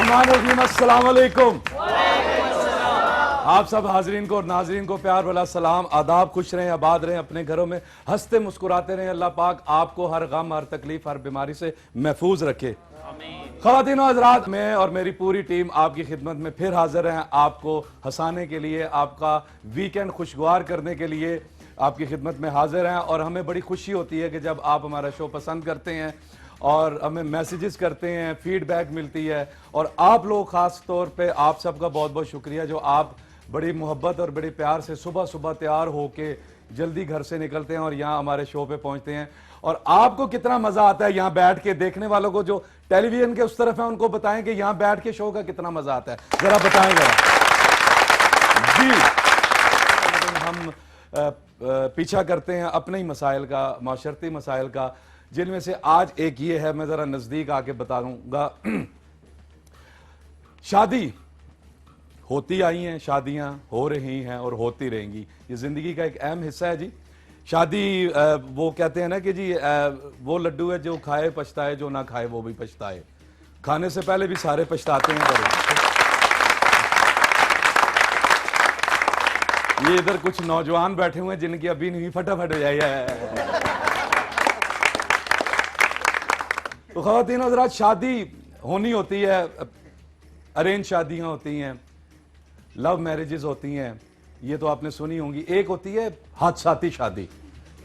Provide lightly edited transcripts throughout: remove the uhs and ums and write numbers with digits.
बिस्मिल्लाहिर्रहमानिर्रहीम। अस्सलाम वालेकुम। आप सब हाजरीन को और नाजरीन को प्यार वाला सलाम, आदाब। खुश रहें, आबाद रहें, अपने घरों में हंसते मुस्कुराते रहें। अल्लाह पाक आपको हर गम, हर तकलीफ, हर बीमारी से महफूज रखे। ख़वातीन और हज़रात, मैं और मेरी पूरी टीम आपकी खिदमत में फिर हाजिर हैं, आपको हंसाने के लिए, आपका वीकेंड खुशगवार करने के लिए आपकी खिदमत में हाजिर हैं। और हमें बड़ी खुशी होती है कि जब आप हमारा शो पसंद करते हैं और हमें मैसेजेस करते हैं, फीडबैक मिलती है। और आप लोग ख़ास तौर पे आप सबका बहुत बहुत शुक्रिया जो आप बड़ी मोहब्बत और बड़े प्यार से सुबह सुबह तैयार होके जल्दी घर से निकलते हैं और यहाँ हमारे शो पे पहुँचते हैं। और आपको कितना मज़ा आता है यहाँ बैठ के। देखने वालों को जो टेलीविजन के उस तरफ है उनको बताएं कि यहाँ बैठ के शो का कितना मज़ा आता है, ज़रा बताएं ज़रा जी। हम पीछा करते हैं अपने ही मसाइल का, माशरती मसाइल का, जिनमें से आज एक ये है, मैं ज़रा नज़दीक आके बताऊँगा। शादी होती आई हैं, शादियां हो रही हैं और होती रहेंगी। ये ज़िंदगी का एक अहम हिस्सा है जी। शादी वो कहते हैं ना कि जी वो लड्डू है जो खाए पछताए, जो ना खाए वो भी पछताए। खाने से पहले भी सारे पछताते हैं। ये इधर कुछ नौजवान बैठे हुए हैं जिनकी अभी नहीं फटाफट हो जाए। तो ख़वातीन हज़रात, शादी होनी होती है, अरेंज शादियां होती हैं, लव मैरिजेस होती हैं, ये तो आपने सुनी होंगी। एक होती है हादसाती शादी,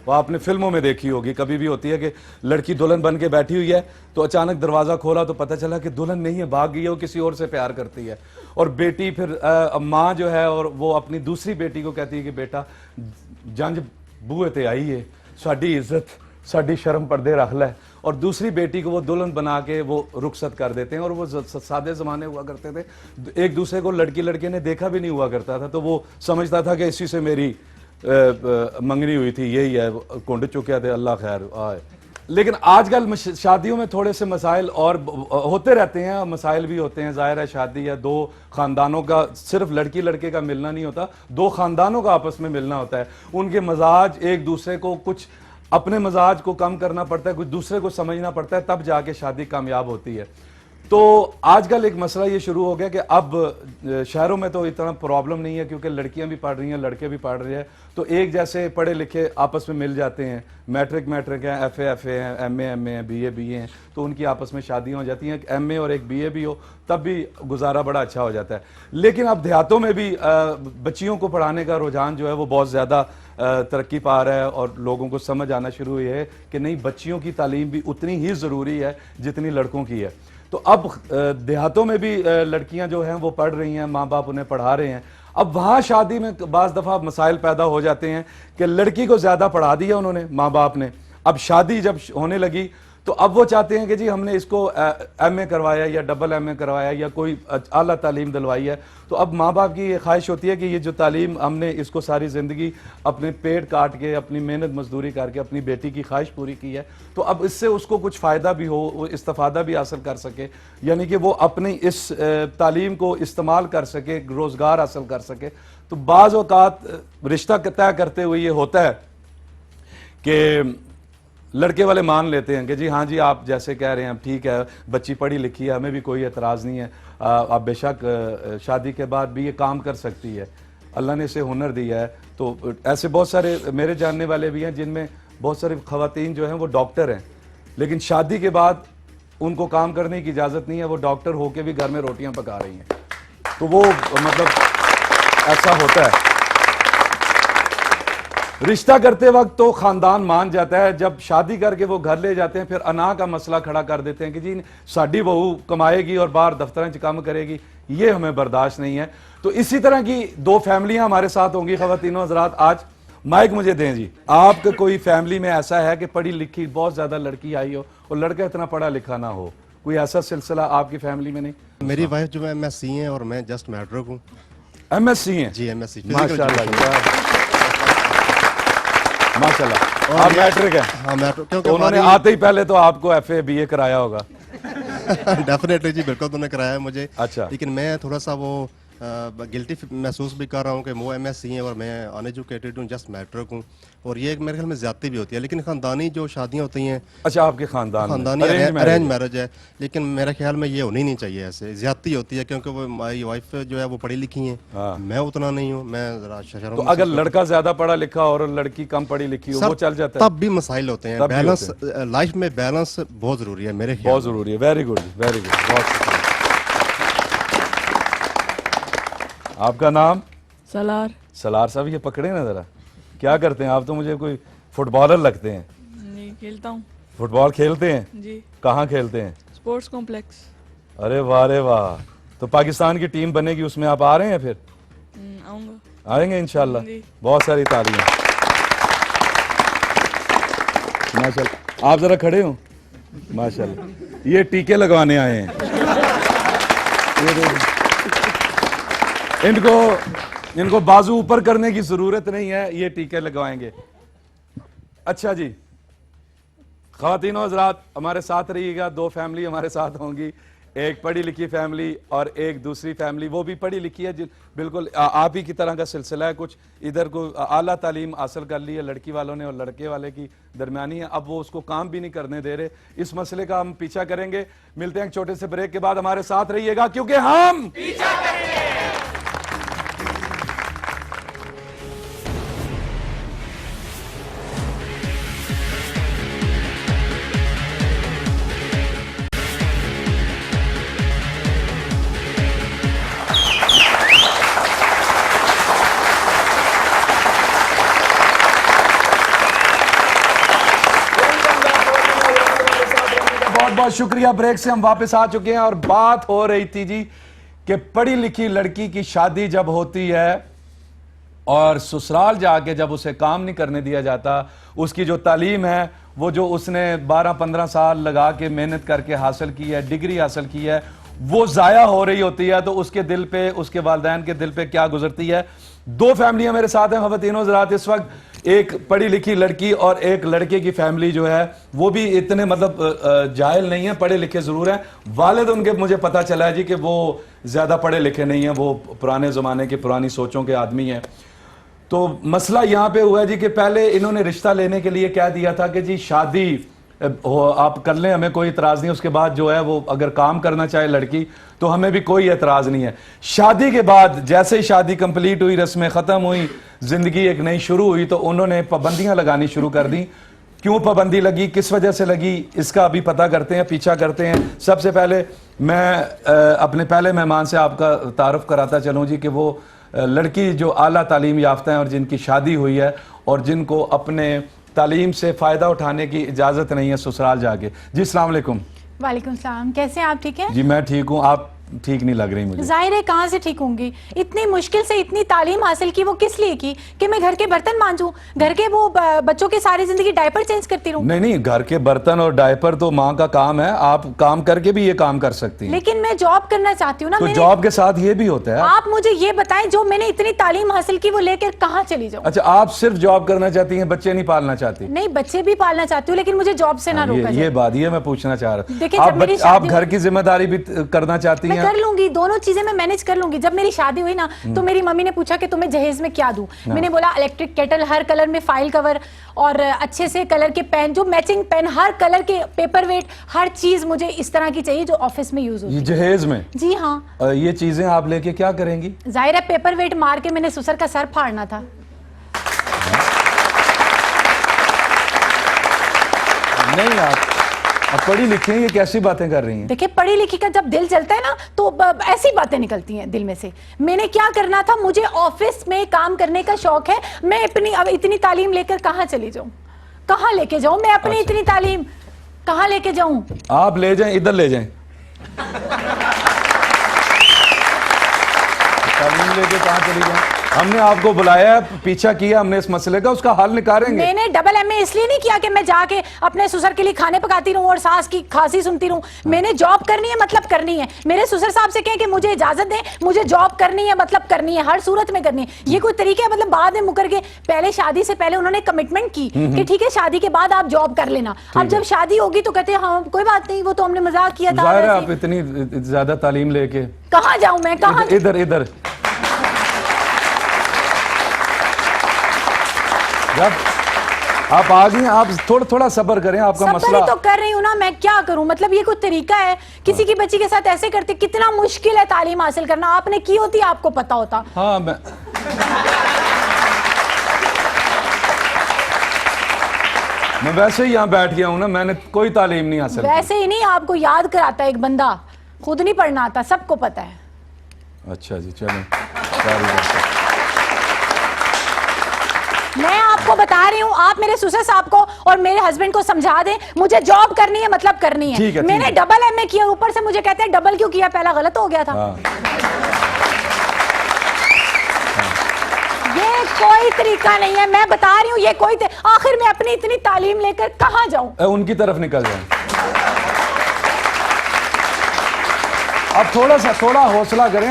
वो आपने फिल्मों में देखी होगी। कभी भी होती है कि लड़की दुल्हन बन के बैठी हुई है तो अचानक दरवाज़ा खोला तो पता चला कि दुल्हन नहीं है, भाग गई है, वो किसी और से प्यार करती है। और बेटी फिर माँ जो है और वो अपनी दूसरी बेटी को कहती है कि बेटा जंज बूहे ते आई है, साड़ी इज्जत साड़ी शर्म पर्दे रख लै। और दूसरी बेटी को वो दुल्हन बना के वो रुखसत कर देते हैं। और वो सादे ज़माने हुआ करते थे, एक दूसरे को लड़की लड़के ने देखा भी नहीं हुआ करता था, तो वो समझता था कि इसी से मेरी मंगनी हुई थी, यही है, कुंड चुके थे, अल्लाह खैर आए। लेकिन आजकल शादियों में थोड़े से मसाइल और होते रहते हैं, मसाइल भी होते हैं। ज़ाहिर है शादी या दो ख़ानदानों का, सिर्फ लड़की लड़के का मिलना नहीं होता, दो ख़ानदानों का आपस में मिलना होता है। उनके मजाज एक दूसरे को, कुछ अपने मजाज को कम करना पड़ता है, कुछ दूसरे को समझना पड़ता है, तब जाके शादी कामयाब होती है। तो आजकल एक मसला ये शुरू हो गया कि अब शहरों में तो इतना प्रॉब्लम नहीं है क्योंकि लड़कियां भी पढ़ रही हैं, लड़के भी पढ़ रहे हैं, तो एक जैसे पढ़े लिखे आपस में मिल जाते हैं। मैट्रिक हैं, एफ ए हैं, एम ए हैं, बी ए हैं, तो उनकी आपस में शादियां हो जाती हैं। एक एम ए और एक BA भी हो तब भी गुजारा बड़ा अच्छा हो जाता है। लेकिन अब देहातों में भी बच्चियों को पढ़ाने का रुझान जो है वो बहुत ज़्यादा तरक्की पा रहा है और लोगों को समझ आना शुरू हुई है कि नहीं, बच्चियों की तालीम भी उतनी ही ज़रूरी है जितनी लड़कों की है। तो अब देहातों में भी लड़कियां जो हैं वो पढ़ रही हैं, माँ बाप उन्हें पढ़ा रहे हैं। अब वहाँ शादी में बाज़ दफ़ा मसाइल पैदा हो जाते हैं कि लड़की को ज़्यादा पढ़ा दिया उन्होंने, माँ बाप ने। अब शादी जब होने लगी तो अब वो चाहते हैं कि जी हमने इसको MA करवाया या डबल MA करवाया या कोई आला तालीम दिलवाई है, तो अब माँ बाप की ये ख्वाहिश होती है कि ये जो तालीम हमने इसको सारी ज़िंदगी अपने पेट काट के, अपनी मेहनत मजदूरी करके अपनी बेटी की ख्वाहिश पूरी की है, तो अब इससे उसको कुछ फ़ायदा भी हो, वो इस्तिफ़ादा भी हासिल कर सके, यानी कि वो अपनी इस तालीम को इस्तेमाल कर सके, रोज़गार हासिल कर सके। तो बाज़ औक़ात रिश्ता तय करते हुए ये होता है कि लड़के वाले मान लेते हैं कि जी हाँ जी आप जैसे कह रहे हैं ठीक है, बच्ची पढ़ी लिखी है, हमें भी कोई एतराज़ नहीं है, आप बेशक शादी के बाद भी ये काम कर सकती है, अल्लाह ने इसे हुनर दिया है। तो ऐसे बहुत सारे मेरे जानने वाले भी हैं जिनमें बहुत सारी ख़वातीन जो हैं वो डॉक्टर हैं, लेकिन शादी के बाद उनको काम करने की इजाज़त नहीं है, वो डॉक्टर होकर भी घर में रोटियाँ पका रही हैं। तो वो मतलब ऐसा होता है। रिश्ता करते वक्त तो खानदान मान जाता है, जब शादी करके वो घर ले जाते हैं फिर अना का मसला खड़ा कर देते हैं कि जी साड़ी बहू कमाएगी और बाहर दफ्तर च काम करेगी, ये हमें बर्दाश्त नहीं है। तो इसी तरह की दो फैमिलियां हमारे साथ होंगी। ख़वातीनों हज़रात, आज माइक मुझे दें जी। आपके कोई फैमिली में ऐसा है कि पढ़ी लिखी बहुत ज़्यादा लड़की आई हो और लड़का इतना पढ़ा लिखा ना हो, कोई ऐसा सिलसिला आपकी फैमिली में नहीं? मेरी वाइफ जो है MSc हैं और मैं जस्ट मैट्रिक हूँ। MSc हैं जी, MSc माशाल्लाह, माशाल्लाह। आप मैट्रिक हैं? हाँ मैट्रिक, क्योंकि तो उन्होंने आते ही पहले तो आपको FA BA कराया होगा। डेफिनेटली जी, बिल्कुल तुमने कराया है मुझे। अच्छा। लेकिन मैं थोड़ा सा वो गिल्टी महसूस भी कर रहा हूँ कि वो MSc हैं और मैं अनएजुकेटेड हूँ, जस्ट मैट्रिक हूँ, और ये एक मेरे ख्याल में ज्यादती भी होती है। लेकिन खानदानी जो शादियाँ होती हैं, अच्छा आपके खानदान में खानदानी arranged अरेंज marriage है। मैरिज है, लेकिन मेरे ख्याल में ये होनी नहीं चाहिए। ऐसे ज्यादती होती है क्योंकि वो हमारी वाइफ जो है वो पढ़ी लिखी हैं, हाँ। मैं उतना नहीं हूँ, मैं जरा शर्म तो अगर लड़का ज्यादा पढ़ा लिखा हो और लड़की कम पढ़ी लिखी हो वो चल जाता है? तब भी मसाइल होते हैं। तब भी बैलेंस, होते लाइफ में बैलेंस बहुत जरूरी है मेरे ख्याल बहुत जरूरी है। वेरी गुड, वेरी गुड, बहुत शुक्रिया। आपका नाम? सलार। सलार साहब, ये पकड़े ना जरा, क्या करते हैं आप? तो मुझे कोई फुटबॉलर लगते हैं। नहीं, खेलता हूँ फुटबॉल खेलते हैं? जी। कहाँ खेलते हैं? Sports complex. अरे वाह रे वाह, तो पाकिस्तान की टीम बनेगी, उसमें आप आ रहे हैं फिर? आऊँगा। आएंगे इंशाल्लाह। जी। बहुत सारी तालियां। माशाल्लाह, आप जरा खड़े हो। माशाल्लाह, ये टीके लगवाने आए हैं। ये देखो। इनको बाजू ऊपर करने की जरूरत नहीं है, ये टीके लगवाएंगे। अच्छा जी, ख़वातीनो हज़रात हमारे साथ रहिएगा। दो फैमिली हमारे साथ होंगी, एक पढ़ी लिखी फैमिली और एक दूसरी फैमिली, वो भी पढ़ी लिखी है, बिल्कुल आप ही की तरह का सिलसिला है। कुछ इधर को आला तालीम हासिल कर ली है लड़की वालों ने और लड़के वाले की दरमियानी है, अब वो उसको काम भी नहीं करने दे रहे। इस मसले का हम पीछा करेंगे। मिलते हैं एक छोटे से ब्रेक के बाद, हमारे साथ रहिएगा क्योंकि हम पीछा करेंगे। बहुत बहुत शुक्रिया। ब्रेक से हम वापस आ चुके हैं और बात हो रही थी जी कि पढ़ी लिखी लड़की की शादी जब होती है और ससुराल जाके जब उसे काम नहीं करने दिया जाता, उसकी जो तालीम है वो जो उसने 12-15 साल लगा के मेहनत करके हासिल की है, डिग्री हासिल की है, वो जाया हो रही होती है। तो उसके दिल पे, उसके वालिदैन के दिल पे क्या गुजरती है। दो फैमिलियां मेरे साथ हैं ख़वातीनो हज़रात इस वक्त, एक पढ़ी लिखी लड़की और एक लड़के की फैमिली जो है वो भी इतने मतलब जाहिल नहीं है, पढ़े लिखे जरूर हैं। वालिद उनके मुझे पता चला है जी कि वो ज्यादा पढ़े लिखे नहीं है, वो पुराने जमाने के पुरानी सोचों के आदमी हैं। तो मसला यहां पे हुआ है जी कि पहले इन्होंने रिश्ता लेने के लिए कह दिया था कि जी शादी हो आप कर लें, हमें कोई इतराज नहीं। उसके बाद जो है वो अगर काम करना चाहे लड़की तो हमें भी कोई एतराज नहीं है। शादी के बाद जैसे ही शादी कंप्लीट हुई, रस्में खत्म हुई, जिंदगी एक नई शुरू हुई, तो उन्होंने पाबंदियां लगानी शुरू कर दी। क्यों पाबंदी लगी, किस वजह से लगी, इसका अभी पता करते हैं, पीछा करते हैं। सबसे पहले मैं अपने पहले मेहमान से आपका तारुफ कराता चलूं जी कि वो लड़की जो आला तालीम याफ्ता है और जिनकी शादी हुई है और जिनको अपने तालीम से फ़ायदा उठाने की इजाज़त नहीं है ससुराल जाके। जी अस्सलाम वालेकुम। वालेकुम सलाम, कैसे हैं आप? ठीक है जी मैं ठीक हूँ, आप ठीक नहीं लग रही मुझे। जाहिर है कहाँ से ठीक होंगी, इतनी मुश्किल से इतनी तालीम हासिल की, वो किस लिए की कि मैं घर के बर्तन मांजूं, घर के वो बच्चों के सारी जिंदगी डायपर चेंज करती रहूं। नहीं नहीं, घर के बर्तन और डायपर तो माँ का काम है, आप काम करके भी ये काम कर सकती हैं। लेकिन मैं जॉब करना चाहती हूँ ना। तो जॉब के साथ ये भी होता है। आप मुझे ये बताएं, जो मैंने इतनी तालीम हासिल की वो लेकर कहाँ चली जाऊँ? अच्छा, आप सिर्फ जॉब करना चाहती हैं, बच्चे नहीं पालना चाहती? नहीं, बच्चे भी पालना चाहती हूँ, लेकिन मुझे जॉब से ना रोका ये जाए। बात ये मैं पूछना चाह रहा देखिए, हूँ। जब मेरी आप शादी घर की जिम्मेदारी भी करना चाहती मैं हैं? कर लूंगी, दोनों चीजें मैं मैनेज कर लूंगी। जब मेरी शादी हुई ना तो मेरी मम्मी ने पूछा कि तुम्हें जहेज में क्या दूं। मैंने बोला इलेक्ट्रिक केटल, हर कलर में फाइल कवर और अच्छे से कलर के पेन, जो मैचिंग पेन, हर कलर के पेपर वेट, हर चीज मुझे इस तरह की चाहिए जो ऑफिस में यूज हो। ये जहेज में? जी हाँ। ये चीजें आप लेके क्या करेंगी? जाहिर है पेपर वेट मार के मैंने ससुर का सर फाड़ना था। नहीं, आप पढ़ी लिखी हैं, ये कैसी बातें कर रही हैं? देखिए, पढ़ी लिखी का जब दिल चलता है ना तो ऐसी बातें निकलती हैं दिल में से। मैंने क्या करना था, मुझे ऑफिस में काम करने का शौक है। मैं अब इतनी तालीम लेकर कहाँ चली जाऊं, कहाँ लेके जाऊं मैं अपनी इतनी तालीम, कहाँ लेके जाऊं? आप ले जाएं, इधर ले जाएं। तालीम लेके कहाँ चली जाएं? हमने आपको बुलाया, पीछा किया हमने इस मसले का, उसका हल निकालेंगे। मैंने डबल MA इसलिए नहीं किया कि मैं जाके अपने ससुर के लिए खाने पकाती रहूं और सास की खांसी सुनती रहूं। मैंने जॉब करनी है, मतलब करनी है। मेरे ससुर साहब से कहें कि मुझे इजाजत दें, मुझे जॉब करनी है, मतलब करनी है, हर सूरत में करनी है। ये कोई तरीका है? मतलब बाद में मुकर के, पहले शादी से पहले उन्होंने कमिटमेंट की कि ठीक है शादी के बाद आप जॉब कर लेना। अब जब शादी होगी तो कहते हैं हाँ कोई बात नहीं, वो तो हमने मजाक किया था। आप इतनी ज्यादा तालीम लेके कहाँ जाऊं मैं, कहाँ? इधर इधर जब आप आ गई, आप थोड़ा सब्र करें, आपका सब्र मसला ही तो कर रही हूँ ना, मैं क्या करूं? मतलब ये कोई तरीका है? किसी की बच्ची के साथ ऐसे करते? कितना मुश्किल है तालीम हासिल करना। आपने की होती, आपको पता होता। हाँ मैं वैसे ही यहाँ बैठ गया हूँ ना, मैंने कोई तालीम नहीं हासिल की। वैसे ही नहीं, आपको याद कराता है एक बंदा, खुद नहीं पढ़ना आता, सबको पता है। अच्छा जी, चलें, सारी बात है। मैं आपको बता रही हूँ, आप मेरे ससुर साहब को और मेरे हस्बैंड को समझा दें, मुझे जॉब करनी है, मतलब करनी है। ठीक है, मैंने ठीक है। डबल एमए किया, ऊपर से मुझे कहते हैं डबल क्यों किया, पहला गलत हो गया था। हाँ। ये कोई तरीका नहीं है, मैं बता रही हूँ, ये कोई आखिर मैं अपनी इतनी तालीम लेकर कहाँ जाऊं? उनकी तरफ निकल जाए। अब थोड़ा हौसला करें,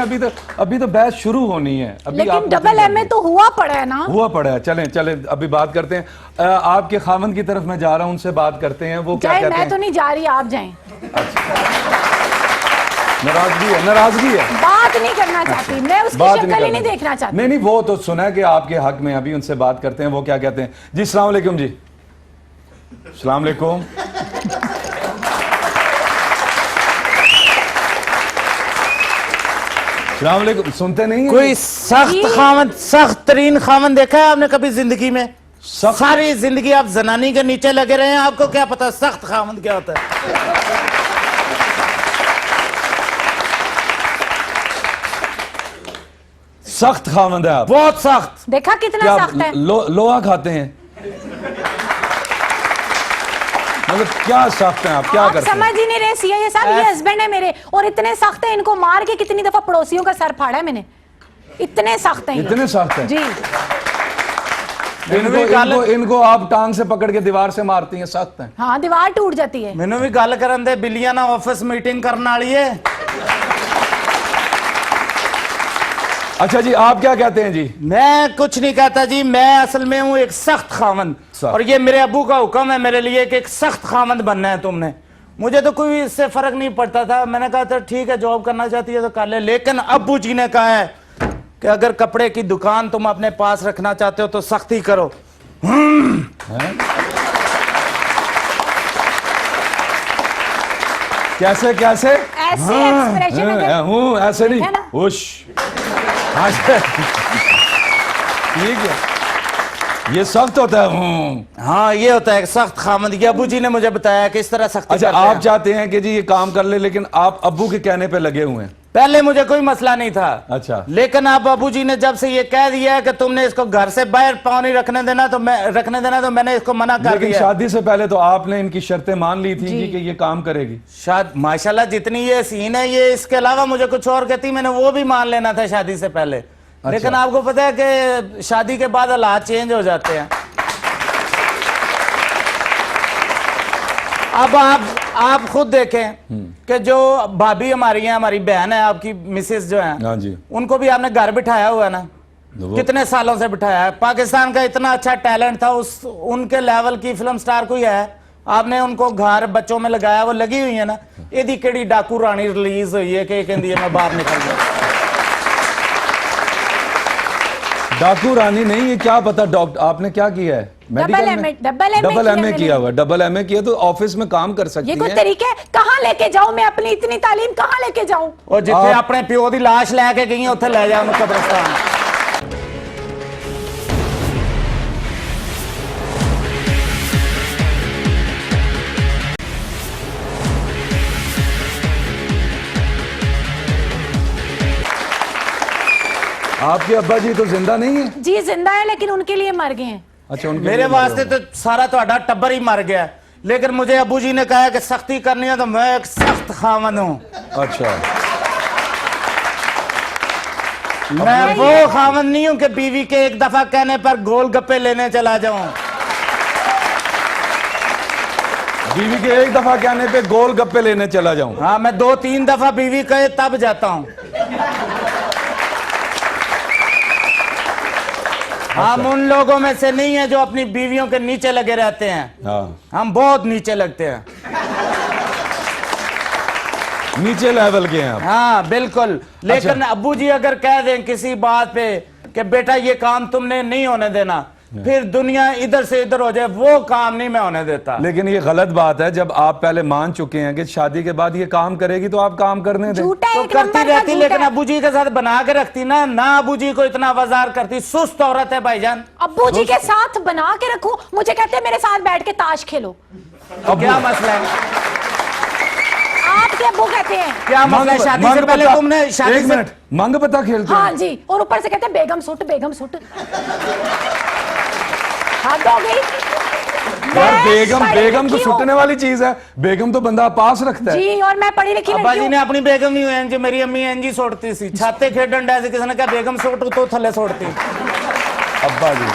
अभी तो बहस शुरू होनी है। अभी लेकिन आप डबल एमए तो हुआ पड़ा है ना। हुआ पड़ा है। चलें अभी बात करते हैं। आपके खामन की तरफ मैं जा रहा हूं, उनसे बात करते हैं। वो क्या कहते मैं हैं? तो नहीं जा रही, आप जाएं। नाराजगी है, बात नहीं करना चाहती मैं, उसकी बात शक्ल ही नहीं करना। देखना चाहती। नहीं, वो तो सुना है कि आपके हक में, अभी उनसे बात करते हैं। वो क्या कहते हैं जी? अस्सलाम वालेकुम जी। अस्सलाम वालेकुम। अस्सलाम वालेकुम। सुनते नहीं है? कोई सख्त खामन, सख्त तरीन खामन देखा है आपने कभी जिंदगी में? सारी जिंदगी आप जनानी के नीचे लगे रहे हैं, आपको क्या पता सख्त खामन क्या होता है? सख्त खामंद है आप। बहुत सख्त। देखा कितना क्या सख्त है। लोहा खाते हैं? मतलब क्या सख्त हैं आप? क्या आप करते हैं? समझ ही नहीं रहे सीआईए साहब, ये हस्बैंड है मेरे और इतने सख्त है, इनको मार के कितनी दफा पड़ोसियों का सर फाड़ा है मैंने। इतने सख्त हैं ये। इतने सख्त हैं? जी। इनको आप टांग से पकड़ के दीवार से मारती हैं, सख्त हैं। हाँ, दीवार टूट जाती है। मैंने भी गल करन दे, बिलिया ना ऑफिस मीटिंग करने वाली है। अच्छा जी, आप क्या कहते हैं जी? मैं कुछ नहीं कहता जी, मैं असल में हूँ एक सख्त खामंद, और ये मेरे अबू का हुक्म है मेरे लिए कि एक सख्त खामंद बनना है तुमने। मुझे तो कोई इससे फर्क नहीं पड़ता था, मैंने कहा था ठीक है, जॉब करना चाहती है तो कर ले। लेकिन अब्बू जी ने कहा है कि अगर कपड़े की दुकान तुम अपने पास रखना चाहते हो तो सख्ती करो। कैसे कैसे? ऐसे एक्सप्रेशन हूँ, ऐसे नहीं, है ना? हुश। हाँ, ठीक है, ये सख्त होता है। हाँ, ये होता है सख्त खामंद। ये अबू जी ने मुझे बताया कि इस तरह सख्ती अच्छा, करते आप हैं। चाहते हैं कि जी ये काम कर ले, लेकिन आप अब्बू के कहने पे लगे हुए हैं। पहले मुझे कोई मसला नहीं था। अच्छा। लेकिन अब अबू जी ने जब से ये कह दिया है कि तुमने इसको घर से बाहर पाँव नहीं रखने देना, तो मैंने इसको मना कर लेकिन दिया। शादी से पहले तो आपने इनकी शर्तें मान ली थी जी कि ये काम करेगी। शायद माशाल्लाह जितनी ये सीन है, ये इसके अलावा मुझे कुछ और कहती, मैंने वो भी मान लेना था शादी से पहले। लेकिन आपको पता है कि शादी के बाद हालात चेंज हो जाते हैं। अब आप खुद देखें कि जो भाभी हमारी है, हमारी बहन है, आपकी मिसेस जो है, हाँ जी, उनको भी आपने घर बिठाया हुआ है ना, कितने सालों से बिठाया है। पाकिस्तान का इतना अच्छा टैलेंट था, उनके लेवल की फिल्म स्टार कोई है, आपने उनको घर बच्चों में लगाया, वो लगी हुई है ना। एदी केड़ी डाकू रानी रिलीज हुई है कि कहती है मैं बाहर निकल गया। डाकू रानी नहीं, ये क्या पता डॉक्टर आपने क्या किया है? डबल एमए किया हुआ। डबल एमए किया तो ऑफिस में काम कर सकती ये है। कोई तरीका है? कहाँ लेके जाऊं मैं अपनी इतनी तालीम, कहाँ लेके जाऊं? और जिथे अपने प्यो की लाश लैके गई उत्थे ले जा उन्हें कब्रिस्तान। आपके अब्बा जी तो जिंदा नहीं है? जी जिंदा है, लेकिन उनके लिए मर गए हैं। अच्छा, उनके मेरे लिए वास्ते तो सारा ਤੁਹਾਡਾ टब्बर ही मर गया, लेकिन मुझे अबू जी ने कहा कि सख्ती करनी है तो मैं एक सख्त खामन हूँ। अच्छा, मैं वो खामन नहीं हूँ कि बीवी के एक दफा कहने पर गोलगप्पे लेने चला जाऊं। बीवी के एक दफा कहने पे गोल गप्पे लेने चला जाऊं। हाँ, मैं 2-3 दफा बीवी कहे तब जाता हूँ। हम उन लोगों में से नहीं है जो अपनी बीवियों के नीचे लगे रहते हैं। हाँ, हम बहुत नीचे लगते हैं। नीचे लेवल के हैं आप। हाँ बिल्कुल। लेकिन अब्बू जी अगर कह दें किसी बात पे कि बेटा ये काम तुमने नहीं होने देना, फिर दुनिया इधर से इधर हो जाए, वो काम नहीं मैं होने देता। लेकिन ये गलत बात है, जब आप पहले मान चुके हैं कि शादी के बाद ये काम करेगी तो आप काम करने दें। झूठा तो एक करती नंबर का रहती, झूठा लेकिन है। अबू जी के साथ बना के रखती ना, अबू जी को इतना बाजार करती। सुस्त औरत है भाईजान। अब्बू जी के साथ बना के रखूं, मुझे कहते हैं मेरे साथ बैठ के ताश खेलो। तो क्या मसला है? आपके अब्बू कहते हैं क्या मसला है? शादी से पहले तुमने शादी एक मिनट मंग पता खेलते हाँ हैं। जी, और ऊपर से कहते हैं बेगम सुट बेगम सुट। हद हो गई। यार मैं बेगम पढ़ी बेगम तो लिखी हूँ। सुटने वाली चीज है, बेगम तो बंदा पास रखता है। जी, और मैं पढ़ी लिखी अब्बा लड़की जी हूँ। ने अपनी बेगम ही एंजी, मेरी अम्मी एंजी सोड़ती सी छाते खेडन डे से, किसी ने कहा बेगम सोट तो थले सोड़ती। अब्बा जी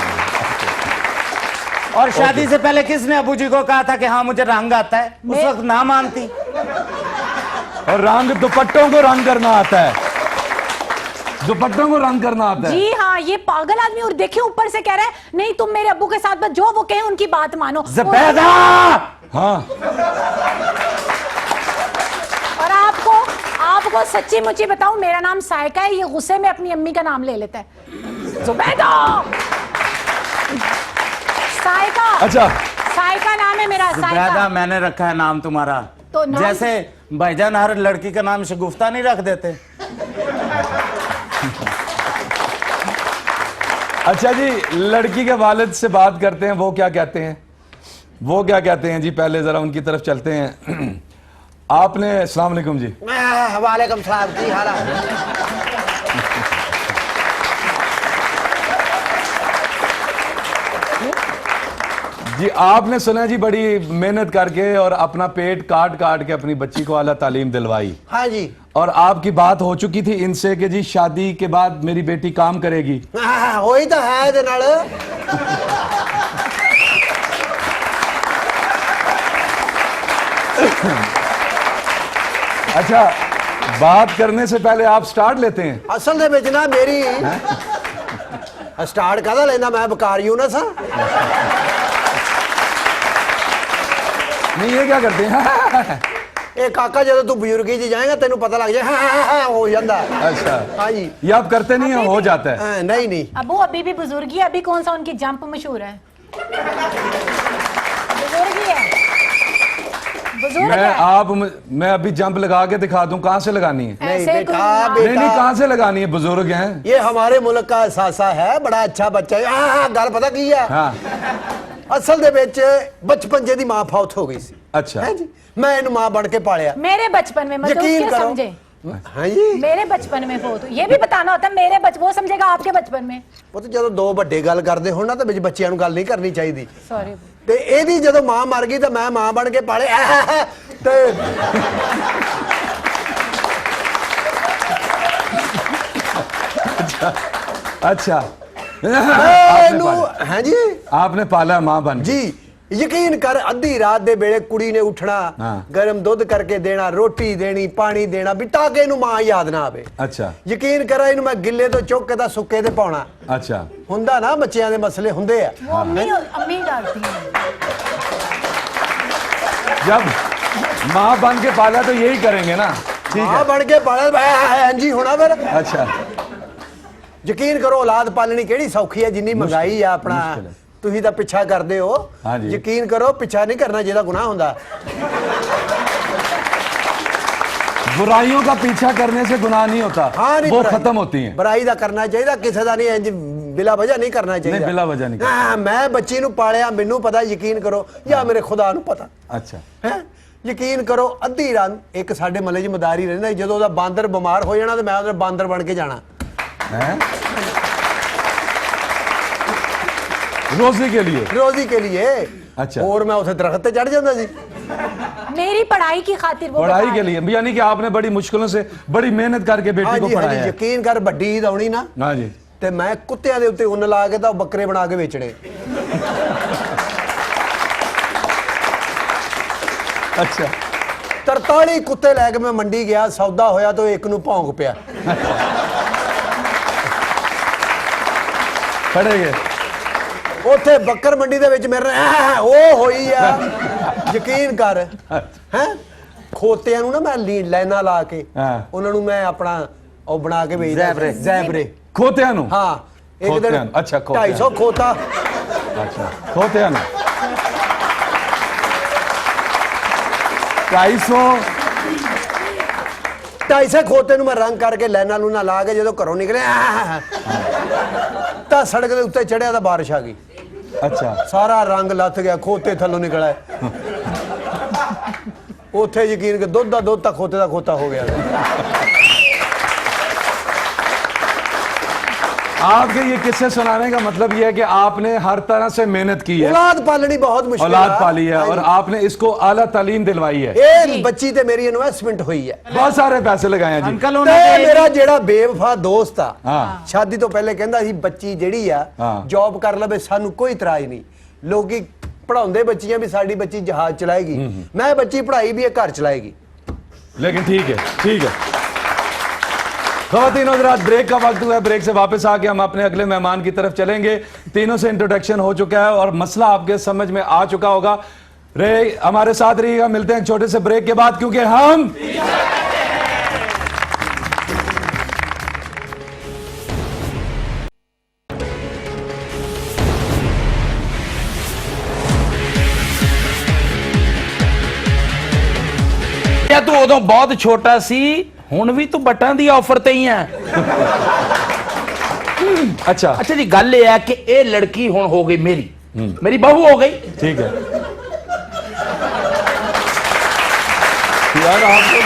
और शादी से पहले किसने अबू जी को कहा था कि हाँ मुझे रंग आता है? उस वक्त ना मानती। और रंग दुपट्टों को रंग करना आता है, दुपट्टों को रंग करना आता है। जी हाँ, ये पागल आदमी। और देखिए ऊपर से कह रहा है नहीं तुम मेरे अब्बू के साथ बस जो वो कहें उनकी बात मानो। ज़ुबैदा! हाँ और आपको सच्ची मुच्ची बताऊं, मेरा नाम सायका है, ये गुस्से में अपनी अम्मी का नाम ले लेता है। जुबैदा सायका। अच्छा, सायका नाम है मेरा। ज़ुबैदा सायका मैंने रखा है नाम तुम्हारा। तो नाम- जैसे भाईजान हर लड़की का नाम शगुफ्ता नहीं रख देते। अच्छा जी, लड़की के वालिद से बात करते हैं, वो क्या कहते हैं, वो क्या कहते हैं जी। पहले जरा उनकी तरफ चलते हैं। आपने अस्सलाम वालेकुम जी। वालेकुम सलाम, की हाल है? जी आपने सुना जी बड़ी मेहनत करके और अपना पेट काट काट के अपनी बच्ची को आला तालीम दिलवाई, हाँ जी। और आपकी बात हो चुकी थी इनसे कि जी शादी के बाद मेरी बेटी काम करेगी। हो ही तो है ਇਹਦੇ ਨਾਲ। अच्छा, बात करने से पहले आप स्टार्ट लेते हैं। ਅਸਲ ਦੇ ਵਿੱਚ ਨਾ ਮੇਰੀ ਸਟਾਰਟ ਕਾਹਦਾ ਲੈਂਦਾ, ਮੈਂ ਬਕਾਰ ਯੂਨਸ ਹਾਂ। नहीं ये क्या करते हैं? ਇਹ ਕਾਕਾ ਜਦੋਂ ਤੂੰ ਬਜ਼ੁਰਗੀ 'ਚ ਜਾਏਗਾ ਤੈਨੂੰ ਪਤਾ ਲੱਗ ਜਾਏ ਹੋ ਜਾਂਦਾ। अच्छा, हाँ जी। ये आप करते नहीं हैं, हो जाता है। नहीं नहीं, अबू अभी भी बुजुर्गी है, अभी कौन सा उनकी जंप मशहूर है? बुजुर्गी है, बुजुर्ग है। मैं अभी जंप लगा के दिखा दूं, कहां से लगानी है? नहीं ऐसे बेटा, कोई- नहीं नहीं, कहां से लगानी है? बुजुर्ग हैं। ये हमारे मुल्क का एहसासा है, बड़ा अच्छा बच्चा है। हाँ गल पता की है, हाँ ਅਸਲ ਦੇ ਵਿੱਚ ਬਚਪਨ ਜਿਹਦੀ ਮਾਂ ਫੌਤ ਹੋ ਗਈ ਸੀ। अच्छा, है जी, मैं ਇਹਨੂੰ ਮਾਂ ਬਣ ਕੇ ਪਾਲਿਆ। मेरे बचपन में मतलब यकीन क्या करो। समझे? हाँ जी, मेरे बचपन में वो तो ये भी बताना होता है, मेरे वो समझेगा आपके बचपन में। ਪੁੱਤ ਜਦੋਂ ਦੋ ਵੱਡੇ ਗੱਲ ਕਰਦੇ ਹੋਣ ਨਾ ਤਾਂ ਵਿੱਚ ਬੱਚਿਆਂ ਨੂੰ ਗੱਲ ਨਹੀਂ ਕਰਨੀ ਚਾਹੀਦੀ। सॉरी। ਤੇ ਇਹਦੀ ਜਦੋਂ ਮਾਂ ਮਰ ਗਈ ਤਾਂ ਮੈਂ ਮਾਂ ਬਣ ਕੇ ਪਾਲੇ ਤੇ अच्छा। ਇਹਨੂੰ ਹਾਂ ਜੀ आपने पाला मां बन के। ਜੀ ਯਕੀਨ ਕਰ, ਅੱਧੀ ਰਾਤ ਦੇ ਵੇਲੇ ਕੁੜੀ ਨੇ ਉੱਠਣਾ, ਹਾਂ। ਗਰਮ ਦੁੱਧ ਕਰਕੇ ਦੇਣਾ, ਰੋਟੀ ਦੇਣੀ, ਪਾਣੀ ਦੇਣਾ, ਵੀ ਤਾਂ ਕਿ ਇਹਨੂੰ ਮਾਂ ਯਾਦ ਨਾ ਆਵੇ। अच्छा ਯਕੀਨ ਕਰ, ਇਹਨੂੰ ਮੈਂ ਗਿੱਲੇ ਤੋਂ ਚੁੱਕ ਕੇ ਤਾਂ ਸੁੱਕੇ ਤੇ ਪਾਉਣਾ। अच्छा, ਹੁੰਦਾ ਨਾ ਬੱਚਿਆਂ ਦੇ ਮਸਲੇ ਹੁੰਦੇ ਆ। वो अम्मी डालती है। जब मां बन के पाला तो यही करेंगे ना। ठीक ਮਾਂ है। ਬਣ ਕੇ ਪਾਲਿਆ ਹਾਂਜੀ ਹੋਣਾ ਫਿਰ। अच्छा, ਯਕੀਨ ਕਰੋ, ਔਲਾਦ ਪਾਲਣੀ ਕਿਹੜੀ ਸੌਖੀ ਹੈ, ਜਿੰਨੀ ਮਹਿੰਗਾਈ ਆ ਆਪਣਾ। ਮੁਸ਼ਕਿਲ ਹੈ। ਤੁਸੀਂ ਤਾਂ ਪਿੱਛਾ ਕਰਦੇ ਹੋ। ਹਾਂਜੀ। ਯਕੀਨ ਕਰੋ, ਪਿੱਛਾ ਨਹੀਂ ਕਰਨਾ ਜਿਹਦਾ ਗੁਨਾਹ ਹੁੰਦਾ। बुराइयों का पीछा करने से गुनाह नहीं होता, हाँ नहीं, वो बुराई- खत्म होती हैं। बुराई ਦਾ ਕਰਨਾ ਚਾਹੀਦਾ, ਕਿਸੇ ਦਾ ਨਹੀਂ ਇੰਜ ਬਿਲਾ ਵਜ੍ਹਾ ਨਹੀਂ ਕਰਨਾ ਚਾਹੀਦਾ। ਬਿਲਾ ਵਜ੍ਹਾ ਨਹੀਂ ਕਰਨਾ। ਹਾਂ, ਮੈਂ ਬੱਚੀ ਨੂੰ ਪਾਲਿਆ, ਮੈਨੂੰ ਪਤਾ, ਯਕੀਨ ਕਰੋ, ਜਾਂ ਮੇਰੇ ਖੁਦਾ ਨੂੰ ਪਤਾ अच्छा, ਹੈ। ਯਕੀਨ ਕਰੋ, ਅੱਧੀ ਰਾਤ ਇੱਕ ਸਾਡੇ ਮਹੱਲੇ 'ਚ ਮਦਾਰੀ ਰਹਿੰਦਾ ਸੀ, ਜਦੋਂ ਉਹਦਾ ਬਾਂਦਰ ਬਿਮਾਰ ਹੋ ਜਾਣਾ ਤੇ ਮੈਂ ਉਹਦਾ ਬਾਂਦਰ ਬਣ ਕੇ ਜਾਣਾ हैं? रोजी के लिए। ਰੋਜ਼ੀ के लिए। अच्छा। और मैं उसे दरख्त पे चढ़ जाता जी। मेरी पढ़ाई की खातिर वो पढ़ाई बता के रहे लिए, यानी कि आपने बड़ी मुश्किलों से बड़ी मेहनत करके हाँ बेटी को जी, हाँ पढ़ाया जी, है। यकीन कर, ਵੱਡੀ ਈਦ ਆਉਣੀ ਨਾ हाँ जी। ਤੇ ਮੈਂ ਕੁੱਤਿਆਂ ਦੇ ਉੱਤੇ ਉੱਨ ਲਾ ਕੇ ਤਾਂ ਉਹ ਬੱਕਰੇ ਬਣਾ ਕੇ ਵੇਚਣੇ। अच्छा, 43 ਕੁੱਤੇ ਲੈ ਕੇ ਮੈਂ ਮੰਡੀ ਗਿਆ, ਸੌਦਾ ਹੋਇਆ ਤਾਂ ਇੱਕ ਨੂੰ ਭੌਂਕ ਪਿਆ। पढ़े गए। ਉੱਥੇ ਬੱਕਰ ਮੰਡੀ ਦੇ ਵਿੱਚ ਮੇਰੇ ਨਾਲ ਉਹ ਹੋਈ ਆ। ਯਕੀਨ ਕਰ, ਹੈ ਖੋਤਿਆਂ ਨੂੰ ਨਾ ਮੈਂ ਲਾਈਨਾਂ ਲਾ ਕੇ ਹਾਂ। ਉਹਨਾਂ ਨੂੰ ਮੈਂ ਆਪਣਾ ਉਹ ਬਣਾ ਕੇ ਵੇਚਦਾ। ਜ਼ੈਬਰੇ। ਜ਼ੈਬਰੇ। खोतिया नु। ਹਾਂ, ਇੱਕ ਦਿਨ ਖੋਤਿਆਂ ਨੂੰ, ਅੱਛਾ, ਖੋਤਿਆਂ 250 ਖੋਤਾ अच्छा खोते हैं ना 250 ਖੋਤੇ ਨੂੰ ਮੈਂ ਰੰਗ ਕਰਕੇ ਲੈਣਾ ਲੂਣਾ ਲਾ ਕੇ ਜਦੋਂ ਘਰੋਂ ਨਿਕਲੇ ਤਾਂ ਸੜਕ ਦੇ ਉੱਤੇ ਚੜਿਆ ਤਾਂ ਬਾਰਿਸ਼ ਆ ਗਈ अच्छा ਸਾਰਾ ਰੰਗ ਲੱਥ ਗਿਆ ਖੋਤੇ ਥੱਲੋਂ ਨਿਕਲ ਆਏ ਉੱਥੇ ਯਕੀਨ ਕਿ ਦੁੱਧ ਦਾ ਦੁੱਧ ਤਾਂ ਖੋਤੇ ਦਾ ਖੋਤਾ ਹੋ ਗਿਆ आपके ये किस्से सुनाने का मतलब ये है कि आपने हर तरह से मेहनत की है औलाद पालनी बहुत मुश्किल औलाद पाली है और आपने इसको आला तालीम दिलवाई है ਇਹ ਬੱਚੀ ਤੇ ਮੇਰੀ ਇਨਵੈਸਟਮੈਂਟ ਹੋਈ ਹੈ बहुत सारे पैसे लगाए हैं जी अंकल ਤੇ उन्होंने ਮੇਰਾ ਜਿਹੜਾ ਬੇਵਫਾ ਦੋਸਤ ਆ ਹਾਂ। ਸ਼ਾਦੀ ਤੋਂ ਪਹਿਲੇ ਕਹਿੰਦਾ ਸੀ ਬੱਚੀ ਜਿਹੜੀ ਆ ਹਾਂ। ਜੌਬ ਕਰ ਲਵੇ ਸਾਨੂੰ ਕੋਈ ਇਤਰਾਜ਼ ਨਹੀਂ ਲੋਕੀ ਪੜਾਉਂਦੇ ਬੱਚੀਆਂ ਵੀ ਸਾਡੀ ਬੱਚੀ ਜਹਾਜ਼ ਚਲਾਏਗੀ ਮੈਂ ਬੱਚੀ ਪੜਾਈ ਵੀ ਇਹ ਘਰ ਚਲਾਏਗੀ लेकिन ठीक है ख़वातीन हज़रात ब्रेक का वक्त हुआ है ब्रेक से वापस आके हम अपने अगले मेहमान की तरफ चलेंगे तीनों से इंट्रोडक्शन हो चुका है और मसला आपके समझ में आ चुका होगा हमारे साथ रहिएगा मिलते हैं एक छोटे से ब्रेक के बाद क्योंकि हम ਤੂੰ ਉਦੋਂ ਬਹੁਤ ਛੋਟਾ ਸੀ ਹੁਣ ਵੀ ਤੂੰ ਬਟਾਂ ਦੀ ਆਫਰ ਤੇ ਹੀ ਆ अच्छा ਅੱਛਾ ਜੀ ਗੱਲ ਇਹ ਹੈ ਕਿ ਇਹ ਲੜਕੀ ਹੁਣ ਹੋ ਗਈ ਮੇਰੀ ਬਹੂ ਹੋ ਗਈ ठीक है यार आपको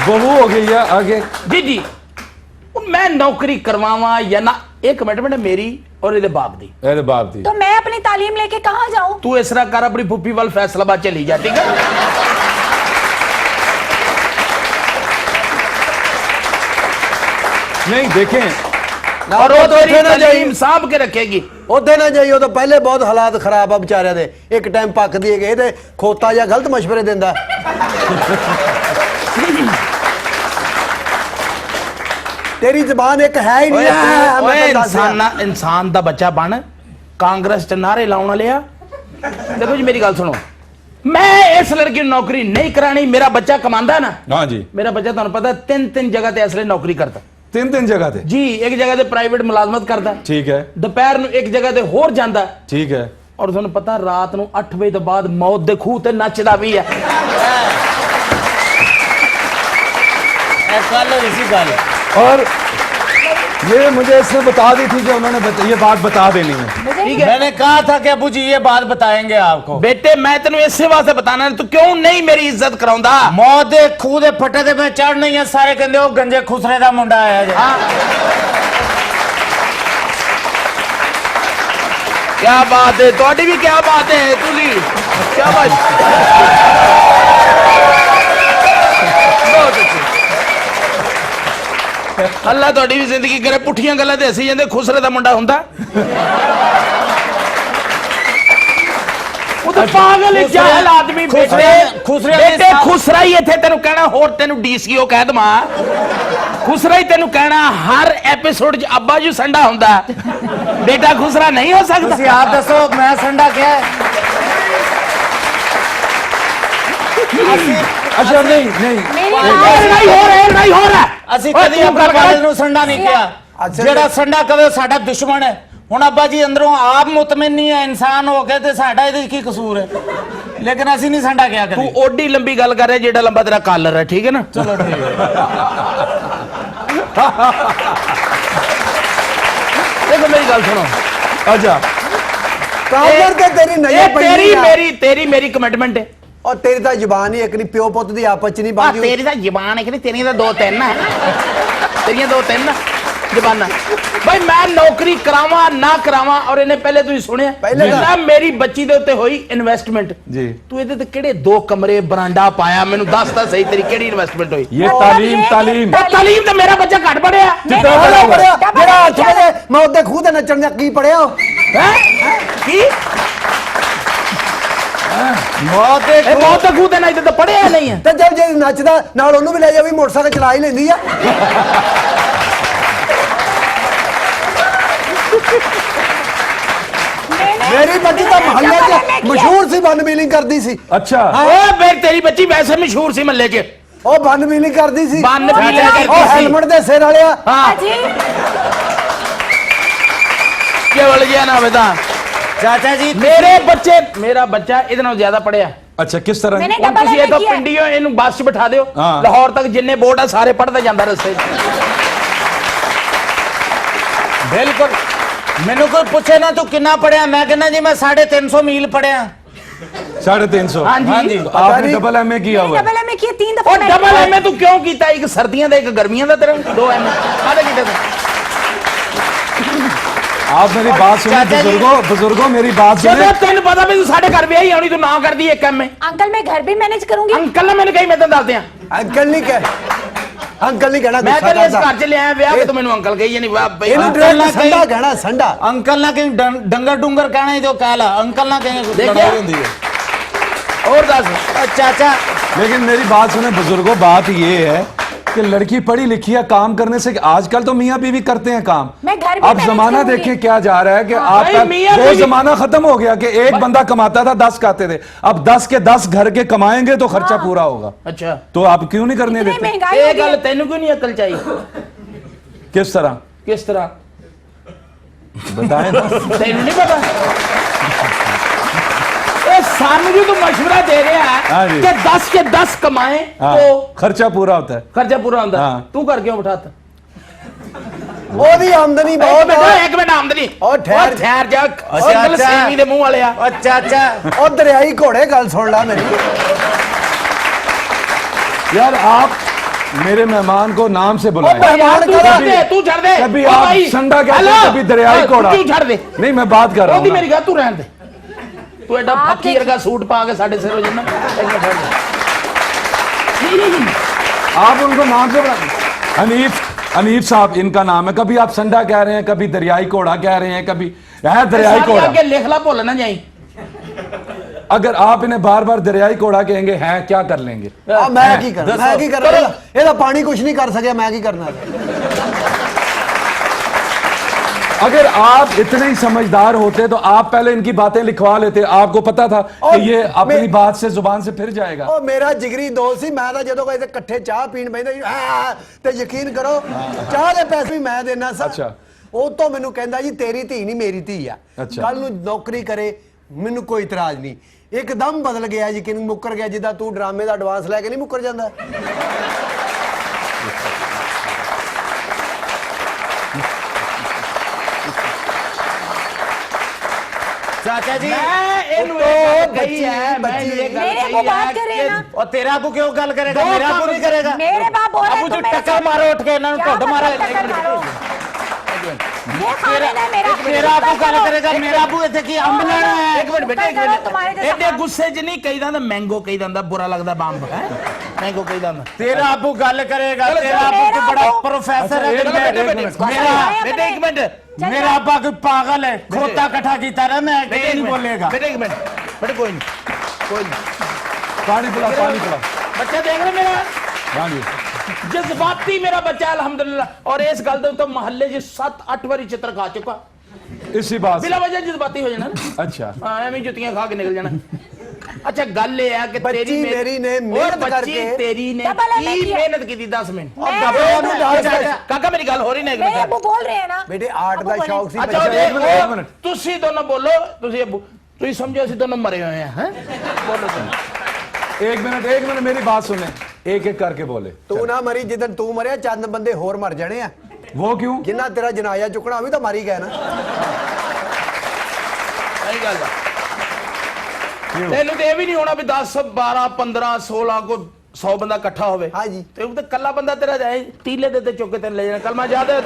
बहू हो गई है आगे ਜੀ ਹੁਣ ਮੈਂ ਨੌਕਰੀ ਕਰਵਾਵਾਂ ਜਾਂ ਨਾ ਇਹ ਕਮਿਟਮੈਂਟ ਹੈ ਮੇਰੀ ਔਰ ਇਹਦੇ ਬਾਪ ਦੀ अरे बाप दी तो मैं अपनी तालीम लेके कहाँ जाऊं? ਤੂੰ ਇਸ ਤਰ੍ਹਾਂ ਕਰ ਆਪਣੀ ਫੁੱਫੀ ਵੱਲ ਫੈਸਲਾਬਾਦ ਚਲੀ ਜਾ ਠੀਕ ਹੈ नहीं देखें ਔਰ ਉਹ तो ਤੇਰੀ ਉੱਥੇ ਨਾ ਜਾਈ ਤਾਲੀਮ ਸਾਂਭ ਕੇ ਰੱਖੇਗੀ ਉੱਥੇ ਨਾ ਜਾਈਓ ਤਾਂ ਪਹਿਲੇ ਬਹੁਤ ਹਾਲਾਤ ਖਰਾਬ ਆ ਵਿਚਾਰਿਆਂ ਦੇ ਇੱਕ ਟਾਈਮ ਪੱਕਦੀ ਹੈ ਕਿ ਇਹ ਤੇ ਖੋਤਾ ਜਾਂ ਗਲਤ ਮਸ਼ਵਰੇ ਦਿੰਦਾ ਤੇਰੀ ਜ਼ਬਾਨ ਇੱਕ ਹੈ ਹੀ ਨਹੀਂ ਓਏ ਇਨਸਾਨ ਦਾ ਬੱਚਾ ਬਣ ਕਾਂਗਰਸ ਚ ਨਾਰੇ ਲਾਉਣ ਵਾਲਿਆ ਦੇਖੋ ਜੀ ਮੇਰੀ ਗੱਲ ਸੁਣੋ ਮੈਂ ਇਸ ਲੜਕੀ ਨੂੰ ਨੌਕਰੀ ਨਹੀਂ ਕਰਾਣੀ ਮੇਰਾ ਬੱਚਾ ਕਮਾਉਂਦਾ ਨਾ हाँ जी ਮੇਰਾ ਬੱਚਾ ਤੁਹਾਨੂੰ ਪਤਾ ਤਿੰਨ ਜਗ੍ਹਾ ਤੇ ਇਸ ਲਈ ਨੌਕਰੀ ਕਰਦਾ तीन जगह थे ਜੀ ਇੱਕ ਜਗ੍ਹਾ ਤੇ ਪ੍ਰਾਈਵੇਟ ਮੁਲਾਜ਼ਮਤ ਕਰਦਾ ठीक है ਦੁਪਹਿਰ ਨੂੰ ਇੱਕ ਜਗ੍ਹਾ ਤੇ ਹੋਰ ਜਾਂਦਾ ठीक है ਔਰ ਤੁਹਾਨੂੰ ਪਤਾ ਰਾਤ ਨੂੰ 8 ਵਜੇ ਤੋਂ ਬਾਅਦ ਮੌਤ ਦੇ ਖੂਹ ਤੇ ਨੱਚਦਾ ਵੀ ਹੈ ਇसी ਗੱਲ और ये मुझे इसने बता दी थी कि उन्होंने ये बात बता देनी है ठीक है मैंने कहा था कि अबू जी ये बात बताएंगे आपको बेटे मैं तेन इसे वास्ते बताना तू क्यों नहीं मेरी इज्जत कराਉਂਦਾ मौत दे खूह दे फटे ते मैं चढ़ नहीं है सारे कहंदे ओ गंजे खुसरे दा मुंडा आया जे क्या बात है ਤੁਹਾਡੀ भी क्या बात है तुली क्या बात बहुत अच्छी अल्लाह ਤੁਹਾਡੀ ਵੀ ਜ਼ਿੰਦਗੀ ਕਰੇ ਪੁੱਠੀਆਂ ਗੱਲਾਂ ਤੇ ਹੱਸੀ ਜਾਂਦੇ ਖੁਸਰੇ ਦਾ ਮੁੰਡਾ ਹੁੰਦਾ ਉਹ ਤਾਂ ਪਾਗਲ ਹੈ ਜਾਹਲ ਆਦਮੀ ਬੇਟੇ ਖੁਸਰਾ ਹੀ ਇੱਥੇ ਤੈਨੂੰ ਕਹਿਣਾ ਹੋਰ ਤੈਨੂੰ ਡੀਸੀਓ ਕਹਿ ਦਵਾਂ ਖੁਸਰਾ ਹੀ ਤੈਨੂੰ ਕਹਿਣਾ ਹਰ ਐਪੀਸੋਡ 'ਚ ਅੱਬਾ ਜੀ ਸੰਡਾ ਹੁੰਦਾ ਬੇਟਾ ਖੁਸਰਾ ਨਹੀਂ ਹੋ ਸਕਦਾ ਤੁਸੀਂ ਆਪ ਦੱਸੋ ਮੈਂ ਸੰਡਾ ਕਿਹਾ ਹੈ अच्छा नहीं नहीं हो रहा ਅਸੀਂ ਕਦੀ ਆਪਣੇ ਵਾਲਿਦ ਨੂੰ ਸੰਡਾ ਨਹੀਂ ਕਿਹਾ ਜਿਹੜਾ ਸੰਡਾ ਕਵੇ ਉਹ ਸਾਡਾ ਦੁਸ਼ਮਣ ਹੈ ਹੁਣ ਅੱਬਾ ਜੀ ਅੰਦਰੋਂ ਆਪ ਮੁਤਮਿਨ ਨਹੀਂ ਹੈ ਇਨਸਾਨ ਹੋ ਕੇ ਤੇ ਸਾਡਾ ਇਹਦੇ 'ਚ ਕੀ ਕਸੂਰ ਹੈ ਲੇਕਿਨ ਅਸੀਂ ਨਹੀਂ ਸੰਡਾ ਕਿਹਾ ਤੂੰ ਕਦੀ ਓਡੀ ਲੰਬੀ ਗੱਲ ਕਰ ਰਿਹਾ ਜਿਹੜਾ ਲੰਬਾ ਤੇਰਾ ਕਾਲਰ ਹੈ ਠੀਕ ਹੈ ਨਾ ਚਲੋ ਠੀਕ ਹੈ देखो मेरी गल सुनो अच्छा ਕਾਲਰ ਤੇ ਤੇਰੀ ਨਹੀਂ तेरी मेरी कमिटमेंट है ਔਰ ਤੇਰੀ ਤਾਂ ਜ਼ੁਬਾਨ ਹੀ ਇੱਕ ਨਹੀਂ ਪਿਓ ਪੁੱਤ ਦੀ ਆਪਸ ਚ ਨਹੀਂ आ ਬਣਦੀ तेरी तो जबान है कि नहीं तेरी तो दो तीन है तेरियां दो तीन जबाना भाई मैं नौकरी करावा ना करावा और इन्हें पहले तुम सुने पहले ना मेरी बच्ची दे उत्ते होई इन्वेस्टमेंट जी तू ਇਹਦੇ ਤੇ ਕਿਹੜੇ ਦੋ ਕਮਰੇ ਬਰਾਂਡਾ ਪਾਇਆ ਮੈਨੂੰ ਦੱਸ ਤਾਂ ਸਹੀ ਤੇਰੀ ਕਿਹੜੀ ਇਨਵੈਸਟਮੈਂਟ ਹੋਈ ये तालीम ਤਾਲੀਮ ਤੇ ਮੇਰਾ ਬੱਚਾ ਘੱਟ ਪੜਿਆ ਜਿਹੜਾ 8 ਵਜੇ ਮੈਂ ਉਹਦੇ ਖੂਹ ਤੇ ਨੱਚਣ ਦਾ ਕੀ ਪੜਿਆ ਹੈ ਕੀ ਮੌਤ ਦੇ ਇਹ ਬਹੁਤ ਖੂਹ ਤੇ ਨਹੀਂ ਤੇ ਪੜਿਆ ਨਹੀਂ ਹੈ ਤੇ ਜਦ ਜੇ ਨੱਚਦਾ ਨਾਲ ਉਹਨੂੰ ਵੀ ਲੈ ਜਾ ਵੀ ਮੋਟਰਸਾਈਕਲ ਚਲਾ ਹੀ ਲੈਂਦੀ ਆ ਮੇਰੀ ਬੱਚੀ ਤਾਂ ਮਹੱਲੇ 'ਚ ਮਸ਼ਹੂਰ ਸੀ ਬੰਨ ਮੀਲਿੰਗ ਕਰਦੀ ਸੀ अच्छा ਓਏ ਬੇ ਤੇਰੀ ਬੱਚੀ ਵੈਸੇ ਮਸ਼ਹੂਰ ਸੀ ਮੱਲੇ 'ਚ ਉਹ ਬੰਨ ਮੀਲਿੰਗ ਕਰਦੀ ਸੀ ਬੰਨ ਮੀਲਿੰਗ ਕਰਦੀ ਉਹ ਸੀ। ਹੈਲਮਟ ਦੇ ਸਿਰ ਵਾਲਿਆ ਹਾਂ जी बोल गया ना बेटा ਚਾਚਾ ਜੀ मेरा बच्चा इतना ज्यादा पढ़िया अच्छा किस तरह मैंने ਹੁਣ डबल ਤੁਸੀਂ एमए ਇਹ ਤੋਂ किया है। ਪਿੰਡੀਓ ਇਹਨੂੰ ਬੱਸ 'ਚ ਬਿਠਾ ਦਿਓ ਹਾਂ। ਲਾਹੌਰ ਤੱਕ ਜਿੰਨੇ ਬੋਰਡ ਆ ਸਾਰੇ ਪੜ੍ਹਦਾ ਜਾਂਦਾ ਰਸਤੇ 'ਚ ਬਿਲਕੁਲ ਮੈਨੂੰ ਕੋਈ ਪੁੱਛੇ ਨਾ ਤੂੰ ਕਿੰਨਾ ਪੜਿਆ ਮੈਂ ਕਹਿੰਦਾ ਜੀ ਮੈਂ 350 ਮੀਲ ਪੜਿਆ 350 हाँ जी। तो आपने डबल एमए किया हुआ है डबल एमए किया 3 दफा ਉਹ मैंने ਡਬਲ किया है। ਐਮਏ ਤੂੰ ਕਿਉਂ ਕੀਤਾ ਇੱਕ ਸਰਦੀਆਂ ਦਾ ਇੱਕ ਗਰਮੀਆਂ ਦਾ ਤੇਰਾ 2 ਐਮਏ ਕਾਹਦੇ ਕੀਤੇ ਤੂੰ आप मेरी बात सुने चाचा जी। बुजुर्गों मेरी बात सुने ਜਦੋਂ ਤੈਨੂੰ ਪਤਾ ਵੀ ਤੂੰ ਸਾਡੇ ਘਰ ਵਿਆਹੀ ਆਉਣੀ ਤੂੰ ਨਾ ਕਰਦੀ ਇੱਕ ਐਮਏ अंकल मैं घर भी मैनेज करूंगी ਅੰਕਲ ਨੇ ਮੈਨੂੰ ਕਹੀ ਮੈਂ ਤੈਨੂੰ ਦੱਸ ਦਿਆਂ ਅੰਕਲ ਨਹੀਂ ਕਹਿ ਅੰਕਲ ਨਹੀਂ ਕਹਿਣਾ ਮੈਂ ਗੁੱਸਾ ਤੇਰੇ ਇਸ ਕਰਦਾ। ਘਰ 'ਚ ਲਿਆਇਆ ਵਿਆਹ ਕੇ ਤੂੰ ਮੈਨੂੰ ਅੰਕਲ ਕਹੀ ਜਾਨੀ ਵਾਹ ਬਈ ਇਹਨੂੰ ਅੰਕਲ ਡਾਇਰੈਕਟ ਨਾਲ ਸੰਡਾ ਕਹੀ- ਕਹਿਣਾ ਸੰਡਾ ਅੰਕਲ ਨਾ ਕਹੀਂ ਡੰਗਰ ਡੁੰਗਰ ਕਹਿਣਾ ਹੀ ਜੋ ਕਹਿ ਲਾ ਅੰਕਲ ਨਾ ਕਹੀਂ देखिए। ਲੜਾਈ ਹੁੰਦੀ ਹੈ ਹੋਰ ਦੱਸ ਚਾਚਾ लेकिन मेरी बात सुने बुजुर्गों बात ये है कि लड़की पढ़ी लिखी है काम करने से आजकल तो मियाँ बीवी करते हैं काम मैं घर भी अब मैनेज जमाना करूंगी। देखें क्या जा रहा है कि भाई, आपका मियाँ वो बीवी- जमाना खत्म हो गया कि एक बंदा कमाता था 10 खाते थे अब 10 के 10 घर के कमाएंगे तो खर्चा पूरा होगा ਅੱਛਾ तो आप क्यों नहीं करने इतनी देते महंगाई ਇਹ हो गई ਗੱਲ है। ਤੈਨੂੰ ਕਿਉਂ ਨਹੀਂ ਅਕਲ ਚਾਹੀਏ किस तरह ਕਿਸ ਤਰ੍ਹਾਂ बताएं ना। ਤੈਨੂੰ ਨਹੀਂ ਪਤਾ ਇਹ ਸਾਨੂੰ जो तू मशवरा दे रहा है हाँ जी। कि 10 के 10 कमाए हाँ, तो खर्चा पूरा होता है खर्चा पूरा होता है हाँ। तू कर क्यों बिठाता ਉਹਦੀ ਆਮਦਨੀ एक ਬਹੁਤ मिनट ਆ एक मिनट आमदनी और ठहर। ठहर जा अच्छा, अंकल अच्छा। सेमी दे मुंह वाले आ ਓ ਚਾਚਾ ਉਹ ਦਰਿਆਈ ਘੋੜੇ ਗੱਲ ਸੁਣ ਲੈ ਮੇਰੀ यार आप मेरे मेहमान को नाम से बुलाएं मेहमान तू करा छड़ दे तू छड़ दे कभी ओ आप भाई, संडा कहते हेलो, हैं कभी दरियाई घोड़ा तू छड़ दे नहीं मैं बात कर रहा ओदी हूँ मेरी गल तू रहन दे तू एडा आप फकीर का सूट पा के साढ़े सिर हो जाना आप उनको नाम से बुलाएं हनीफ हनीफ साहब इनका नाम है कभी आप संडा कह रहे हैं कभी दरियाई घोड़ा कह रहे हैं कभी है दरियाई घोड़ा के लिख ला भूल ना जाई अगर आप इन्हें बार बार दरियाई घोड़ा कहेंगे हैं क्या कर लेंगे ਆ ਮੈਂ ਕੀ ਕਰਨਾ ਮੈਂ ਕੀ ਕਰਨਾ ਇਹਦਾ ਪਾਣੀ ਕੁਝ ਨਹੀਂ ਕਰ ਸਕਿਆ ਮੈਂ ਕੀ ਕਰਨਾ अगर आप इतने ही समझदार होते तो आप पहले इनकी बातें लिखवा लेते आपको पता था और कि ये अपनी मैं- बात से जुबान से फिर जाएगा ਉਹ ਮੇਰਾ ਜਿਗਰੀ ਦੋਸਤ ਸੀ ਮੈਂ ਤਾਂ ਜਦੋਂ ਕਦੇ ਇਕੱਠੇ ਚਾਹ ਪੀਣ ਬੈਠੇ ਤੇ ਯਕੀਨ ਕਰੋ ਚਾਹ ਦੇ ਪੈਸੇ ਵੀ ਮੈਂ ਦੇਣਾ ਸਾਂ ਅੱਛਾ। ਉਹ ਤੋਂ ਮੈਨੂੰ ਕਹਿੰਦਾ ਜੀ ਤੇਰੀ ਧੀ ਨਹੀਂ ਮੇਰੀ ਧੀ ਆ ਅੱਛਾ। ਕੱਲ ਨੂੰ ਨੌਕਰੀ ਕਰੇ ਮੈਨੂੰ ਕੋਈ ਇਤਰਾਜ਼ ਨਹੀਂ ਇੱਕਦਮ ਬਦਲ ਗਿਆ ਯਕੀਨ ਮੁੱਕਰ ਗਿਆ ਜਿੱਦਾਂ ਤੂੰ ਡਰਾਮੇ ਦਾ ਐਡਵਾਂਸ ਲੈ ਕੇ ਨਹੀਂ ਮੁੱਕਰ ਜਾਂਦਾ ਚਾਚਾ ਜੀ मैं इन्हू तो एक गल बच्ची, कही है मैं बच्ची। इन्हू एक गल मेरे कही को है बात करे कि- ना और तेरा आपको क्यों गल करेगा दो मेरा आपको काम नहीं करेगा मेरे बाप बोल रहे अब तुम जो मेरे टक्कर से- मारो उठ के इन्होंने क्या ढोड मारा मतलब टक्कर मारो? ये खानदान है मेरा तेरा आपको गल करेगा मेरा आपको इतने की अंब लेना है एक मिनट बेटा एक करो, तुम्हारे मिनट जैसा एडे काम। गुस्से च नहीं कही दांदा मैंगो कही दांदा बुरा लगदा बंब है मैंगो कही दांदा तेरा आपको गल करेगा चलो, तेरा चलो, आपको मेरा बड़ा आपको- प्रोफेसर है अच्छा, मेरा एक मिनट, बेटा एक मिनट मेरा आपा कोई पागल है खोता कट्ठा की तरह मैं बेटा नहीं बोलेगा बेटा एक मिनट बेटा कोई नहीं पानी पिलाओ पानी पिलाओ बच्चा देख रहे मेरा हाँ जी जज्बाती मेरा बच्चा है अल्हम्दुलिल्लाह और इस गल तो महल्ले च 7-8 बारी चित्र खा चुका इसी बात से बिला वजह जज्बाती हो जाना ना अच्छा हाँ एवं जुतियां खा के निकल जाना अच्छा गल ये है कि बच्ची तेरी मेरी ने और मेहनत बच्ची करके- तेरी ने डबल एमए की किया। मेहनत की थी 10 मिनट मैं- काका मेरी गल हो रही ना एक मेरे मिनट अबू बोल रहे हैं ना बेटे आर्ट अबू का बोले। शौक सी अच्छा बच्चे एक मिनट, एक मिनट। तुसी दोनों बोलो तुसी अबू तुसी समझो ਅਸੀਂ दोनों मरे हुए हैं बोलो तुम एक मिनट मेरी बात सुने एक एक करके बोले ਤੂੰ ਨਾ ਮਰੀ ਜਿੱਦਣ ਤੂੰ ਮਰਿਆ ਚੰਦ ਬੰਦੇ ਹੋਰ ਮਰ ਜਾਣੇ ਆ वो क्यों ਜਿੰਨਾ ਤੇਰਾ ਜਨਾਜ਼ਾ ਚੁੱਕਣਾ ਉਹ ਵੀ ਤਾਂ ਮਰ ਹੀ ਗਿਆ ਨਾ ਸਹੀ ਗੱਲ ਹੈ ਤੈਨੂੰ ਤੇ ਇਹ ਵੀ ਨਹੀਂ ਹੋਣਾ ਵੀ 10 12 15 16 ਕੋ 100 ਬੰਦਾ ਇਕੱਠਾ ਹੋਵੇ ਹਾਂ ਜੀ। ਤੇ ਉਹ ਤਾਂ ਕੱਲਾ ਬੰਦਾ ਤੇਰਾ ਜਾਏ ਟੀਲੇ ਦੇ ਤੇ ਚੁੱਕ ਕੇ ਤੈਨੂੰ ਲੈ ਜਾਣਾ ਕਲਮਾ ਯਾਦ ਹੈ